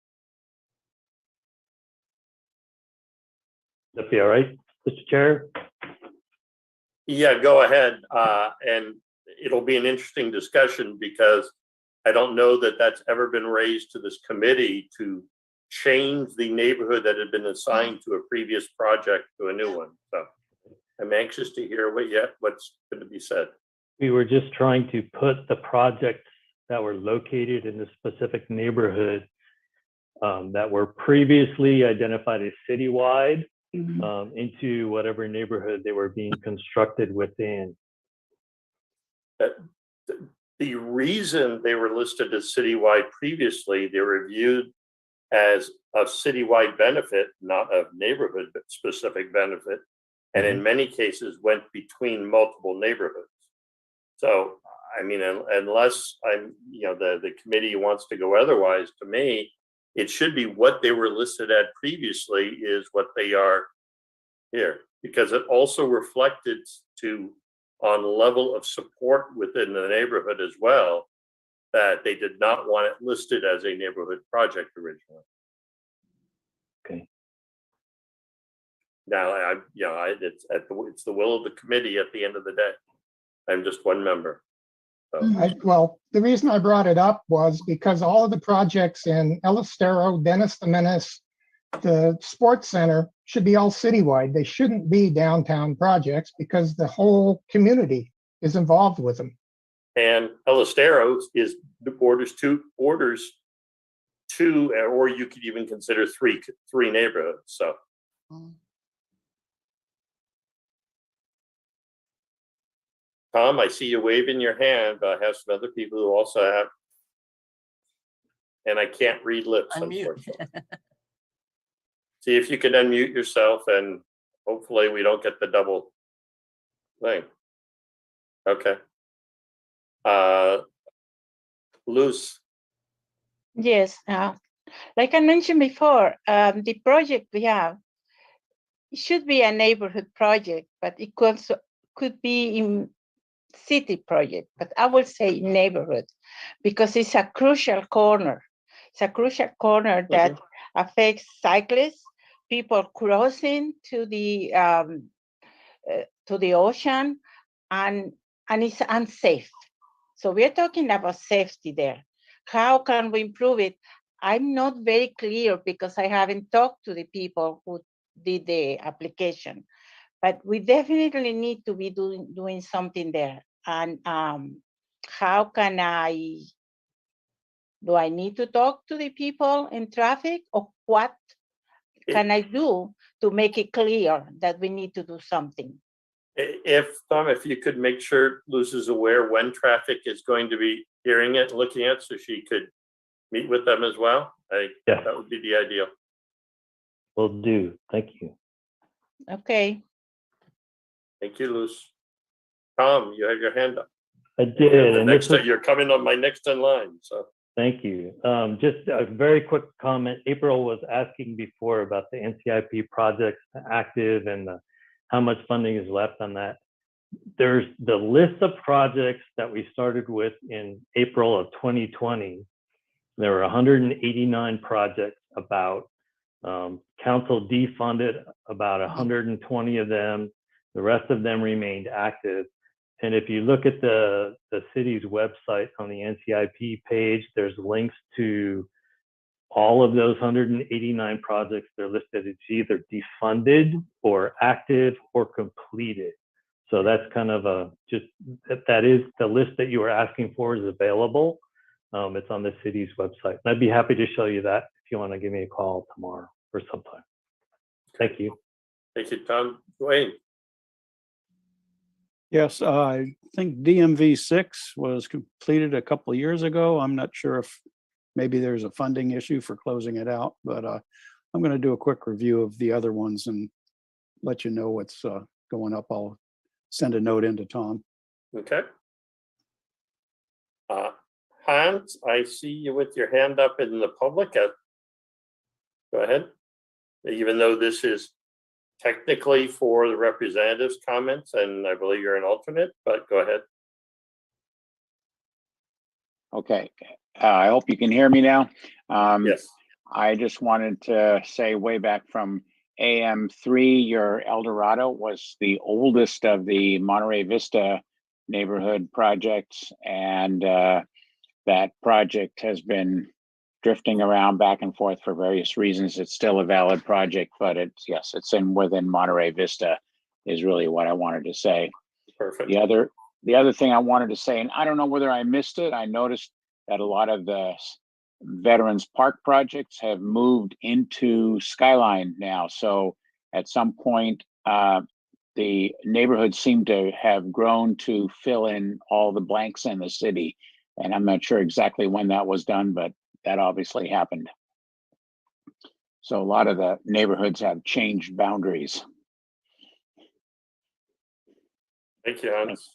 That'd be all right, Mr. Chair? Yeah, go ahead. And it'll be an interesting discussion, because I don't know that that's ever been raised to this committee to change the neighborhood that had been assigned to a previous project to a new one. So I'm anxious to hear what's going to be said. We were just trying to put the projects that were located in the specific neighborhood that were previously identified as citywide into whatever neighborhood they were being constructed within. The reason they were listed as citywide previously, they were viewed as a citywide benefit, not a neighborhood specific benefit, and in many cases went between multiple neighborhoods. So, I mean, unless the committee wants to go otherwise, to me, it should be what they were listed at previously is what they are here, because it also reflected on level of support within the neighborhood as well, that they did not want it listed as a neighborhood project originally. Okay. Now, it's the will of the committee at the end of the day. I'm just one member. So. Well, the reason I brought it up was because all of the projects in El Estero, Dennis the Menace, the sports center should be all citywide. They shouldn't be downtown projects because the whole community is involved with them. And El Estero borders two, or you could even consider three neighborhoods. So. Tom, I see you waving your hand, but I have some other people who also have, and I can't read lips, unfortunately. See if you can unmute yourself, and hopefully we don't get the double thing. Okay. Luz. Yes, like I mentioned before, the project we have, it should be a neighborhood project, but it could be in city project, but I will say neighborhood, because it's a crucial corner. It's a crucial corner that affects cyclists, people crossing to the ocean, and it's unsafe. So we're talking about safety there. How can we improve it? I'm not very clear because I haven't talked to the people who did the application. But we definitely need to be doing something there. And how can do I need to talk to the people in traffic, or what can I do to make it clear that we need to do something? If, Tom, if you could make sure Luz is aware when traffic is going to be hearing it and looking at, so she could meet with them as well, Yeah. that would be the ideal. Will do. Thank you. Okay. Thank you, Luz. Tom, you have your hand up. I did, and this was, You're coming on my next in line, so. thank you. Just a very quick comment. April was asking before about the NCIP projects active and how much funding is left on that. There's the list of projects that we started with in April of 2020. There were 189 projects about. Council defunded about 120 of them. The rest of them remained active. And if you look at the city's website on the NCIP page, there's links to all of those 189 projects. They're listed as either defunded or active or completed. So that's kind of that is the list that you were asking for is available. It's on the city's website. And I'd be happy to show you that if you want to give me a call tomorrow or sometime. Thank you. Thank you, Tom. Dwayne. Yes, I think DMV 6 was completed a couple of years ago. I'm not sure if maybe there's a funding issue for closing it out, but I'm going to do a quick review of the other ones and let you know what's going up. I'll send a note into Tom. Okay. Hans, I see you with your hand up in the public. Go ahead. Even though this is technically for the representatives' comments, and I believe you're an alternate, but go ahead. Okay, I hope you can hear me now. Yes. I just wanted to say way back from AM3, your El Dorado was the oldest of the Monterey Vista neighborhood projects, and that project has been drifting around back and forth for various reasons. It's still a valid project, but it's within Monterey Vista is really what I wanted to say. Perfect. The other thing I wanted to say, and I don't know whether I missed it, I noticed that a lot of the Veterans Park projects have moved into Skyline now. So at some point, the neighborhoods seem to have grown to fill in all the blanks in the city. And I'm not sure exactly when that was done, but that obviously happened. So a lot of the neighborhoods have changed boundaries. Thank you, Hans.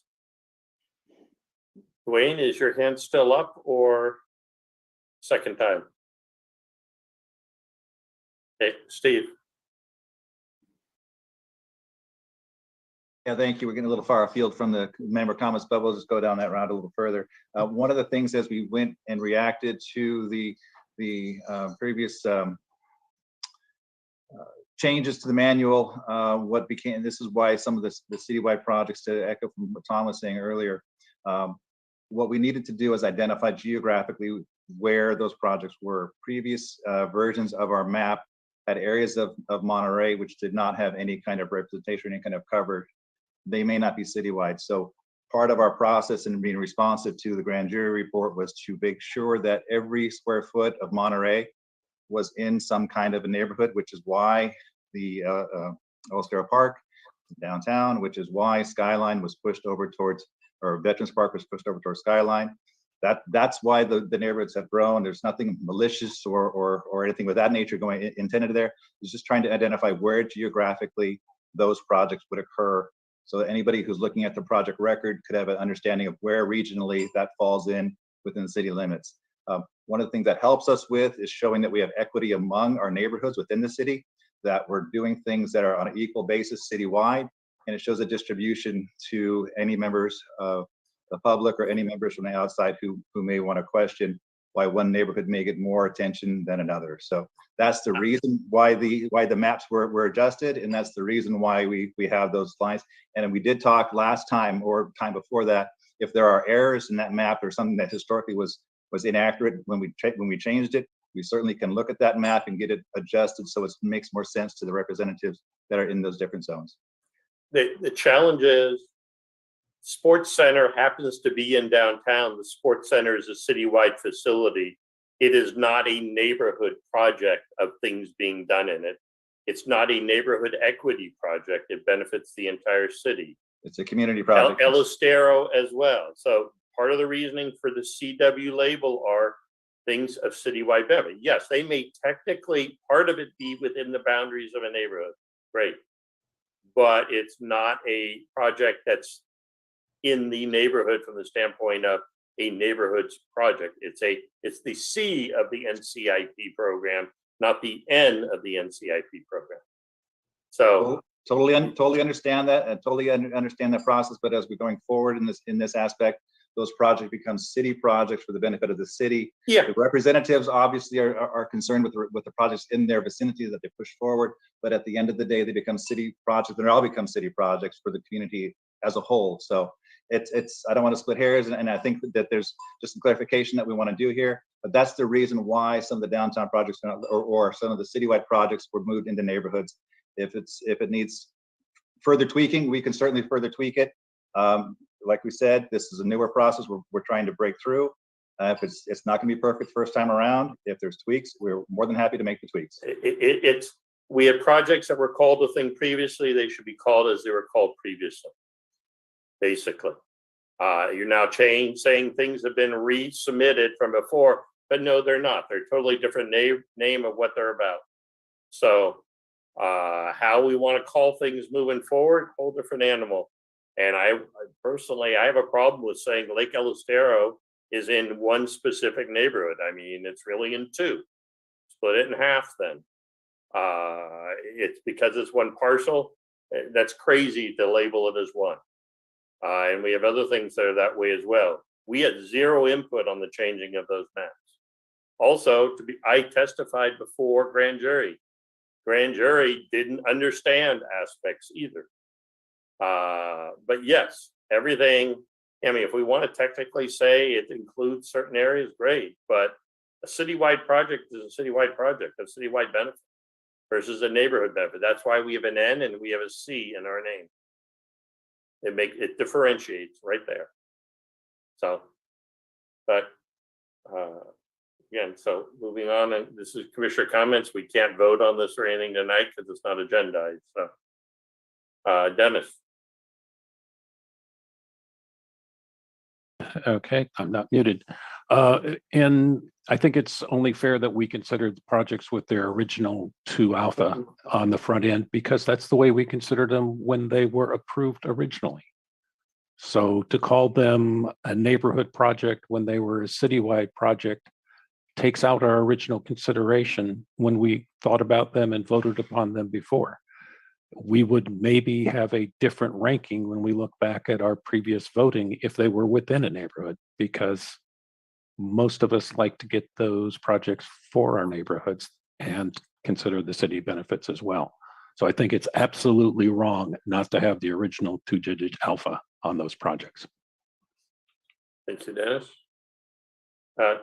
Dwayne, is your hand still up or second time? Okay, Steve. Yeah, thank you. We're getting a little far afield from the member comments, but we'll just go down that route a little further. One of the things as we went and reacted to the previous changes to the manual, this is why some of the citywide projects, to echo from what Tom was saying earlier, what we needed to do is identify geographically where those projects were. Previous versions of our map had areas of Monterey which did not have any kind of representation, any kind of coverage. They may not be citywide. So part of our process in being responsive to the grand jury report was to make sure that every square foot of Monterey was in some kind of a neighborhood, which is why the Olstera Park downtown, which is why Skyline was pushed over towards, or Veterans Park was pushed over towards Skyline. That's why the neighborhoods have grown. There's nothing malicious or anything with that nature going intended there. It's just trying to identify where geographically those projects would occur, so that anybody who's looking at the project record could have an understanding of where regionally that falls in within the city limits. One of the things that helps us with is showing that we have equity among our neighborhoods within the city, that we're doing things that are on an equal basis citywide, and it shows a distribution to any members of the public or any members from the outside who may want to question why one neighborhood may get more attention than another. So that's the reason why the maps were adjusted, and that's the reason why we have those lines. And we did talk last time or time before that, if there are errors in that map or something that historically was inaccurate when we changed it, we certainly can look at that map and get it adjusted so it makes more sense to the representatives that are in those different zones. The challenge is Sports Center happens to be in downtown. The Sports Center is a citywide facility. It is not a neighborhood project of things being done in it. It's not a neighborhood equity project. It benefits the entire city. It's a community project. El Estero as well. So part of the reasoning for the CW label are things of citywide benefit. Yes, they may technically, part of it be within the boundaries of a neighborhood. Great. But it's not a project that's in the neighborhood from the standpoint of a neighborhood's project. It's the C of the NCIP program, not the N of the NCIP program. So totally understand that and totally understand that process. But as we're going forward in this aspect, those projects become city projects for the benefit of the city. Yeah. The representatives obviously are concerned with the projects in their vicinity that they push forward. But at the end of the day, they become city projects, and they all become city projects for the community as a whole. So it's I don't want to split hairs, and I think that there's just some clarification that we want to do here. But that's the reason why some of the downtown projects or some of the citywide projects were moved into neighborhoods. If it needs further tweaking, we can certainly further tweak it. Like we said, this is a newer process we're trying to break through. If it's not going to be perfect first time around, if there's tweaks, we're more than happy to make the tweaks. We had projects that were called a thing previously. They should be called as they were called previously. Basically, you're now saying things have been resubmitted from before, but no, they're not. They're totally different name of what they're about. So how we want to call things moving forward, whole different animal. And I personally, I have a problem with saying Lake El Estero is in one specific neighborhood. I mean, it's really in two. Split it in half then. It's because it's one parcel. That's crazy to label it as one. And we have other things that are that way as well. We had zero input on the changing of those maps. Also, I testified before grand jury. Grand jury didn't understand aspects either. But yes, everything, I mean, if we want to technically say it includes certain areas, great. But a citywide project is a citywide project, a citywide benefit versus a neighborhood benefit. That's why we have an N and we have a C in our name. It differentiates right there. So, but again, so moving on, and this is commissioner comments. We can't vote on this or anything tonight because it's not agendized. So, Dennis. Okay, I'm not muted. And I think it's only fair that we consider the projects with their original 2 alpha on the front end, because that's the way we considered them when they were approved originally. So to call them a neighborhood project when they were a citywide project takes out our original consideration when we thought about them and voted upon them before. We would maybe have a different ranking when we look back at our previous voting if they were within a neighborhood, because most of us like to get those projects for our neighborhoods and consider the city benefits as well. So I think it's absolutely wrong not to have the original 2-digit alpha on those projects. Thank you, Dennis.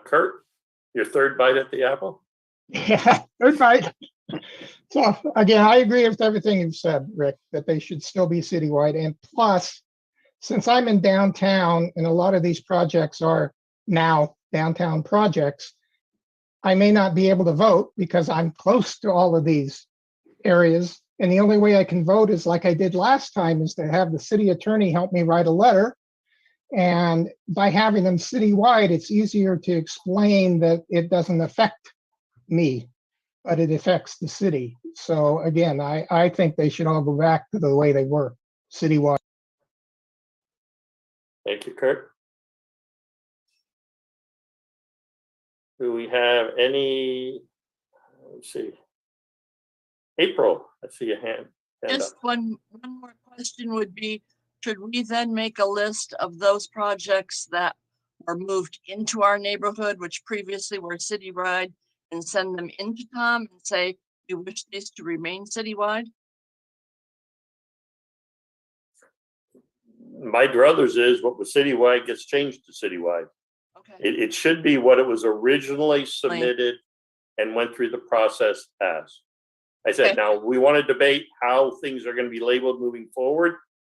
Kurt, your third bite at the apple? Yeah, third bite. So again, I agree with everything you've said, Rick, that they should still be citywide. And plus, since I'm in downtown and a lot of these projects are now downtown projects, I may not be able to vote because I'm close to all of these areas. And the only way I can vote is like I did last time, is to have the city attorney help me write a letter. And by having them citywide, it's easier to explain that it doesn't affect me, but it affects the city. So again, I think they should all go back to the way they were, citywide. Thank you, Kurt. Do we have any, let's see, April, I see a hand Just up. one more question would be, should we then make a list of those projects that were moved into our neighborhood, which previously were citywide, and send them into Tom and say, we wish these to remain citywide? My druthers is what was citywide gets changed to citywide. Okay. It should be what it was originally submitted and went through the process as. I said, Okay. now we want to debate how things are going to be labeled moving forward.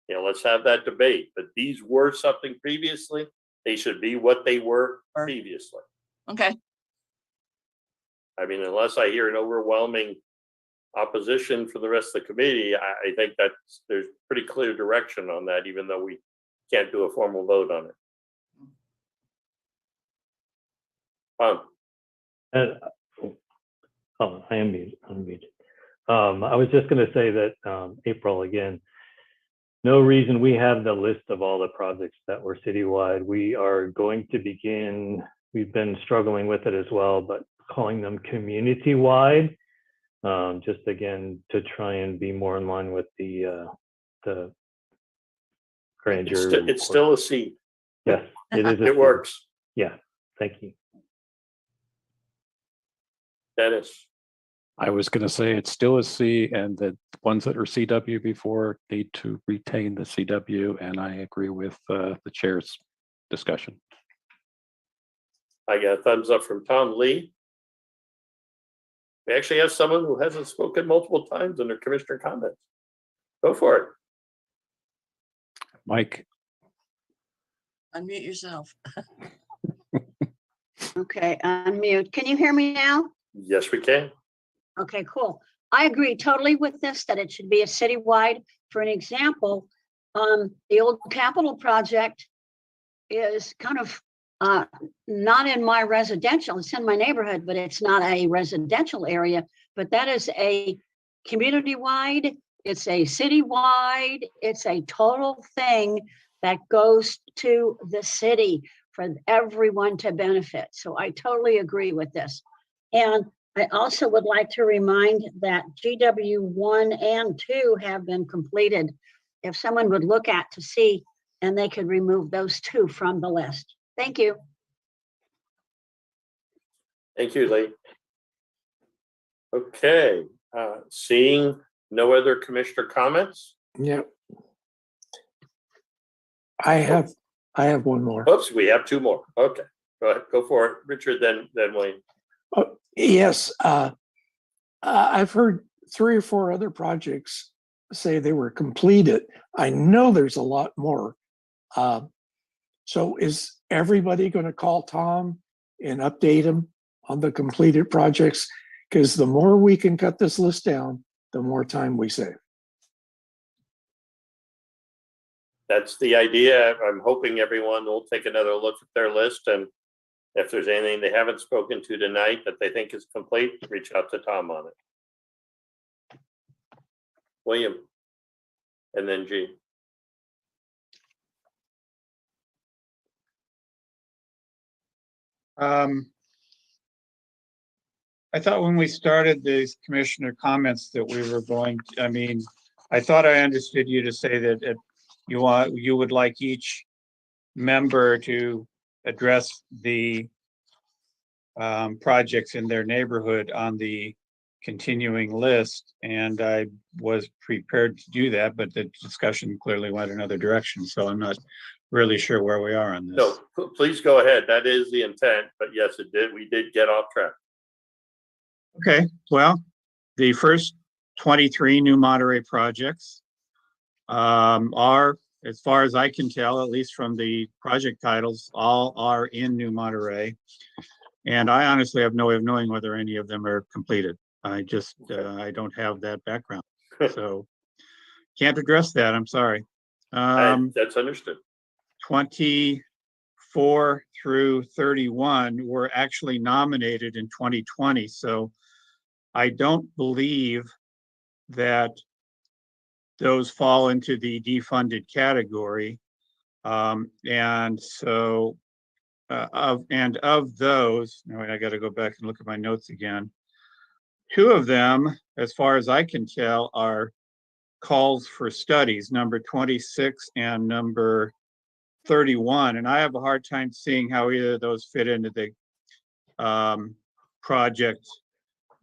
You know, let's have that debate. But these were something previously. They should be what they were previously. Okay. I mean, unless I hear an overwhelming opposition from the rest of the committee, I think that's, there's pretty clear direction on that, even though we can't do a formal vote on it. I am unmuted. I was just going to say that April, again, no reason we have the list of all the projects that were citywide. We are going to begin, we've been struggling with it as well, but calling them community-wide, just again, to try and be more in line with the grand jury. It's still a C. Yes, it is. It works. Yeah, thank you. Dennis. I was going to say it's still a C, and the ones that are CW before need to retain the CW, and I agree with the chair's discussion. I got a thumbs up from Tom Lee. We actually have someone who hasn't spoken multiple times in their commissioner comments. Go for it. Mike. Unmute yourself. Okay, unmute. Can you hear me now? Yes, we can. Okay, cool. I agree totally with this, that it should be a citywide. For an example, the old Capitol project is kind of not in my residential, it's in my neighborhood, but it's not a residential area, but that is a community-wide, it's a citywide, it's a total thing that goes to the city for everyone to benefit. So I totally agree with this. And I also would like to remind that GW 1 and 2 have been completed. If someone would look at to see, and they could remove those two from the list. Thank you. Thank you, Lee. Okay, seeing no other commissioner comments? Yep. I have one more. Oops, we have two more. Okay, go ahead, go for it. Richard, then Wayne. Yes, I've heard 3 or 4 other projects say they were completed. I know there's a lot more. So is everybody going to call Tom and update him on the completed projects? Because the more we can cut this list down, the more time we save. That's the idea. I'm hoping everyone will take another look at their list, and if there's anything they haven't spoken to tonight that they think is complete, reach out to Tom on it. William, and then G. I thought when we started these commissioner comments that we were going to, I mean, I thought I understood you to say that you would like each member to address the projects in their neighborhood on the continuing list, and I was prepared to do that, but the discussion clearly went another direction, so I'm not really sure where we are on this. No, please go ahead. That is the intent, but yes, it did. We did get off track. Okay, well, the first 23 new Monterey projects are, as far as I can tell, at least from the project titles, all are in New Monterey. And I honestly have no way of knowing whether any of them are completed. I just, I don't have that background. So can't address that, I'm sorry. That's understood. 24 through 31 were actually nominated in 2020. So I don't believe that those fall into the defunded category. And so of those, now I got to go back and look at my notes again. 2 of them, as far as I can tell, are calls for studies, number 26 and number 31. And I have a hard time seeing how either of those fit into the project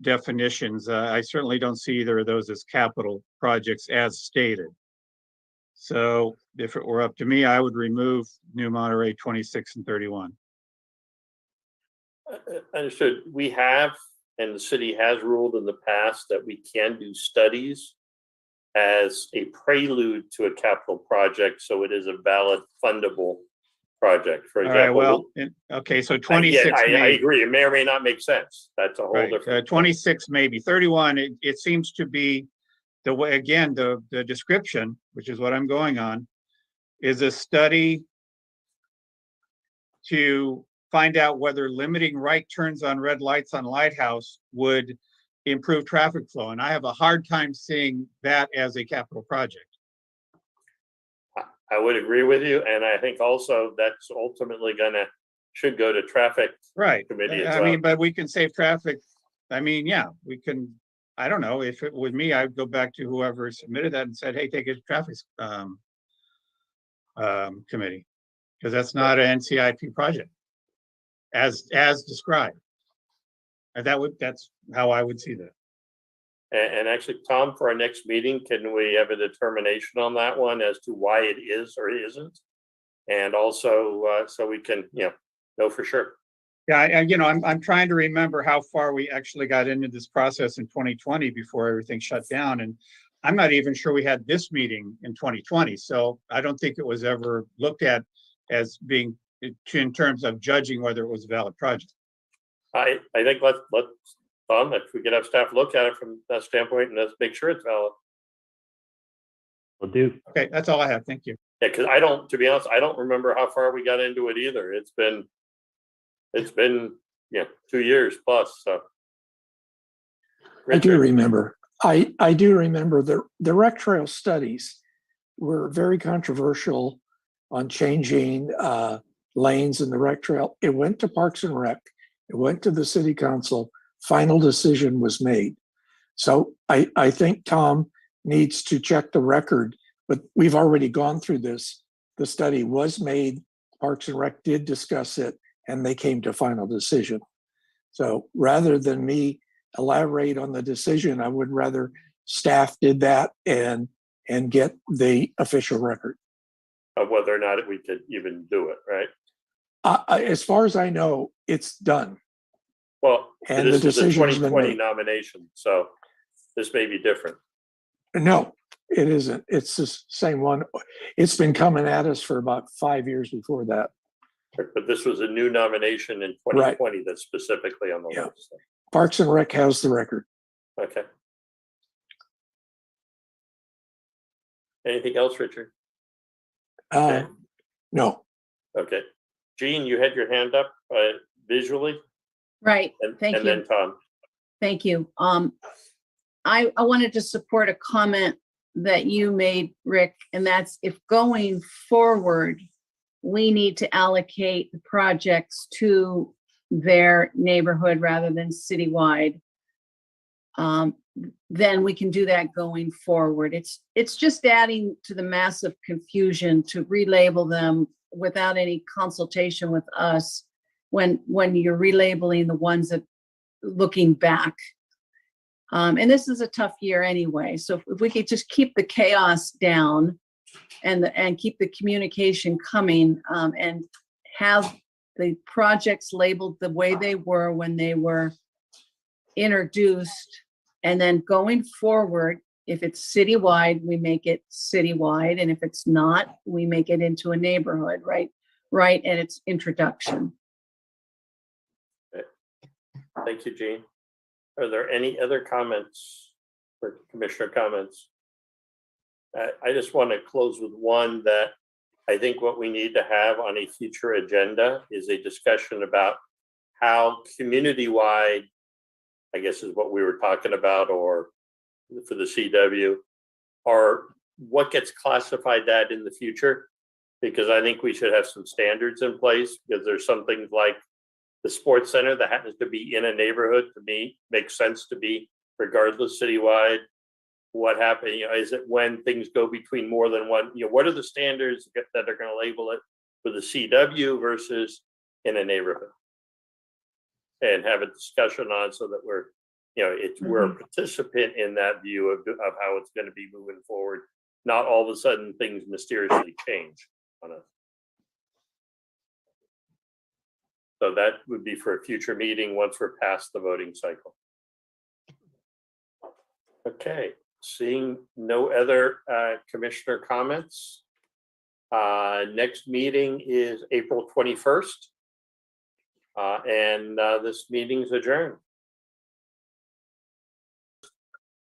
definitions. I certainly don't see either of those as capital projects as stated. So if it were up to me, I would remove New Monterey 26 and 31. Understood. We have, and the city has ruled in the past that we can do studies as a prelude to a capital project, so it is a valid fundable project, for All right, example. well, okay, so Yeah, 26 I may, agree. It may or may not make sense. That's a whole right, different. 26 maybe, 31, it seems to be the way, again, the description, which is what I'm going on, is a study to find out whether limiting right turns on red lights on Lighthouse would improve traffic flow. And I have a hard time seeing that as a capital project. I would agree with you, and I think also that's ultimately should go to traffic Right. committee as I well. mean, but we can save traffic. I mean, yeah, we can, I don't know, if it was me, I'd go back to whoever submitted that and said, hey, take it to traffic committee. Because that's not an NCIP project as described. And that's how I would see that. And actually, Tom, for our next meeting, can we have a determination on that one as to why it is or isn't? And also, so we can, know for sure. Yeah, I'm trying to remember how far we actually got into this process in 2020 before everything shut down. And I'm not even sure we had this meeting in 2020. So I don't think it was ever looked at as being in terms of judging whether it was a valid project. I think let's Tom, if we could have staff look at it from that standpoint, and let's make sure it's valid. Will do. Okay, that's all I have. Thank you. Yeah, because to be honest, I don't remember how far we got into it either. It's been 2 years plus. So I do remember. I do remember the rec trail studies were very controversial on changing lanes in the rec trail. It went to Parks and Rec. It went to the city council. Final decision was made. So I think Tom needs to check the record, but we've already gone through this. The study was made. Parks and Rec did discuss it, and they came to final decision. So rather than me elaborate on the decision, I would rather staff did that and get the official record. Of whether or not we could even do it, right? As far as I know, it's done. Well, and this the is a decision has been 2020 made. nomination, so this may be different. No, it isn't. It's the same one. It's been coming at us for about 5 years before that. But this was a new nomination in 2020 that's specifically on the list. Parks and Rec has the record. Okay. Anything else, Richard? No. Okay. Jean, you had your hand up visually. Right. And, Thank and you. then Tom. Thank you. I wanted to support a comment that you made, Rick, and that's if going forward, we need to allocate the projects to their neighborhood rather than citywide, then we can do that going forward. It's just adding to the massive confusion to relabel them without any consultation with us when you're relabeling the ones that looking back. And this is a tough year anyway. So if we could just keep the chaos down and keep the communication coming, and have the projects labeled the way they were when they were introduced. And then going forward, if it's citywide, we make it citywide. And if it's not, we make it into a neighborhood, right at its introduction. Thank you, Jean. Are there any other comments or commissioner comments? I just want to close with one that I think what we need to have on a future agenda is a discussion about how community-wide, I guess is what we were talking about, or for the CW, or what gets classified that in the future, because I think we should have some standards in place, because there's some things like the sports center that happens to be in a neighborhood, to me, makes sense to be regardless citywide. What happened, is it when things go between more than one, what are the standards that are going to label it for the CW versus in a neighborhood? And have a discussion on so that we're, we're a participant in that view of how it's going to be moving forward. Not all of a sudden things mysteriously change on us. So that would be for a future meeting once we're past the voting cycle. Okay, seeing no other commissioner comments, Next meeting is April 21st. And this meeting's adjourned.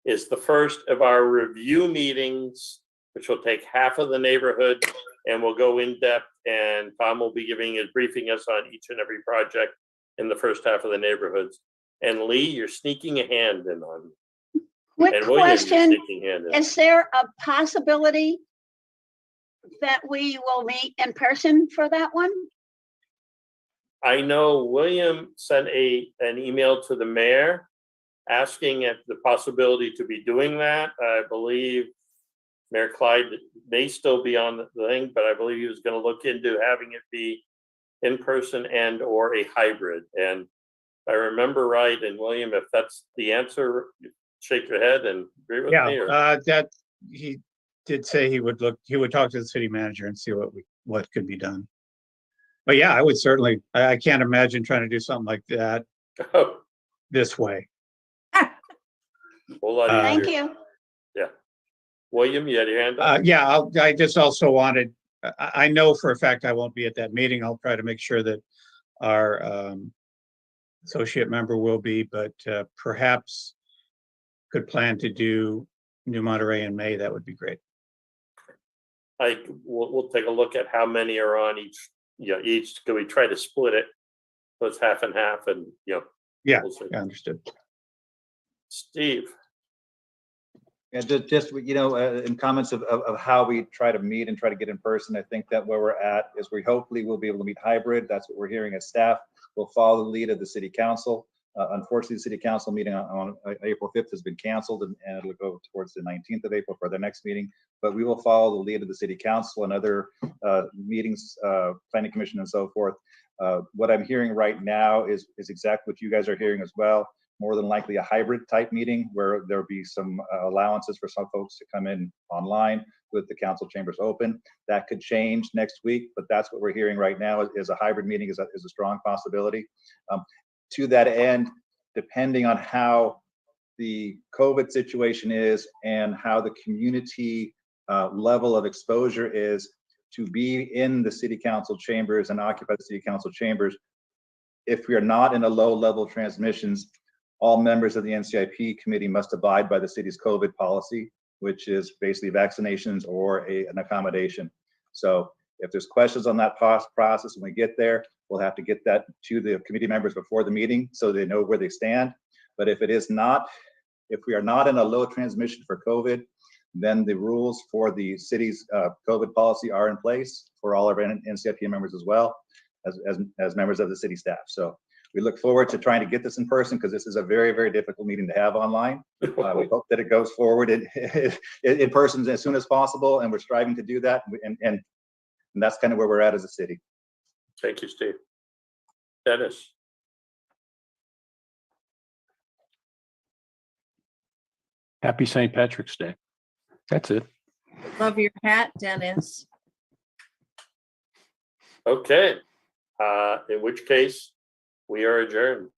Is the first of our review meetings, which will take half of the neighborhood, and we'll go in depth, and Tom will be briefing us on each and every project in the first half of the neighborhoods. And Lee, you're sneaking a hand in on. Quick And William, you're question, sneaking a hand in. is there a possibility that we will meet in person for that one? I know William sent an email to the mayor asking if the possibility to be doing that. I believe Mayor Clyde may still be on the thing, but I believe he was going to look into having it be in person and or a hybrid. And if I remember right, and William, if that's the answer, shake your head and agree with me. Or... That he did say he would talk to the city manager and see what could be done. But yeah, I would certainly, I can't imagine trying to do something like that this way. Thank you. Yeah. William, you had your hand up? Yeah, I just also wanted, I know for a fact I won't be at that meeting. I'll try to make sure that our associate member will be, but perhaps could plan to do New Monterey in May. That would be great. We'll take a look at how many are on each. Can we try to split it? So it's half and half, and yeah, we'll understood. Steve. Yeah, just in comments of how we try to meet and try to get in person, I think that where we're at is we hopefully will be able to meet hybrid. That's what we're hearing as staff. We'll follow the lead of the city council. Unfortunately, the city council meeting on April 5th has been canceled, and it'll go towards the 19th of April for the next meeting. But we will follow the lead of the city council and other meetings, planning commission and so forth. What I'm hearing right now is exactly what you guys are hearing as well. More than likely a hybrid type meeting where there'll be some allowances for some folks to come in online with the council chambers open. That could change next week, but that's what we're hearing right now is a hybrid meeting is a strong possibility. To that end, depending on how the COVID situation is and how the community level of exposure is, to be in the city council chambers and occupy the city council chambers, if we are not in a low level of transmissions, all members of the NCIP committee must abide by the city's COVID policy, which is basically vaccinations or an accommodation. So if there's questions on that process when we get there, we'll have to get that to the committee members before the meeting so they know where they stand. But if we are not in a low transmission for COVID, then the rules for the city's COVID policy are in place for all of our NCIP members as well as members of the city staff. So we look forward to trying to get this in person because this is a very, very difficult meeting to have online. We hope that it goes forward in person as soon as possible, and we're striving to do that. And that's kind of where we're at as a city. Thank you, Steve. Dennis. Happy St. Patrick's Day. That's it. Love your hat, Dennis. Okay. In which case, we are adjourned.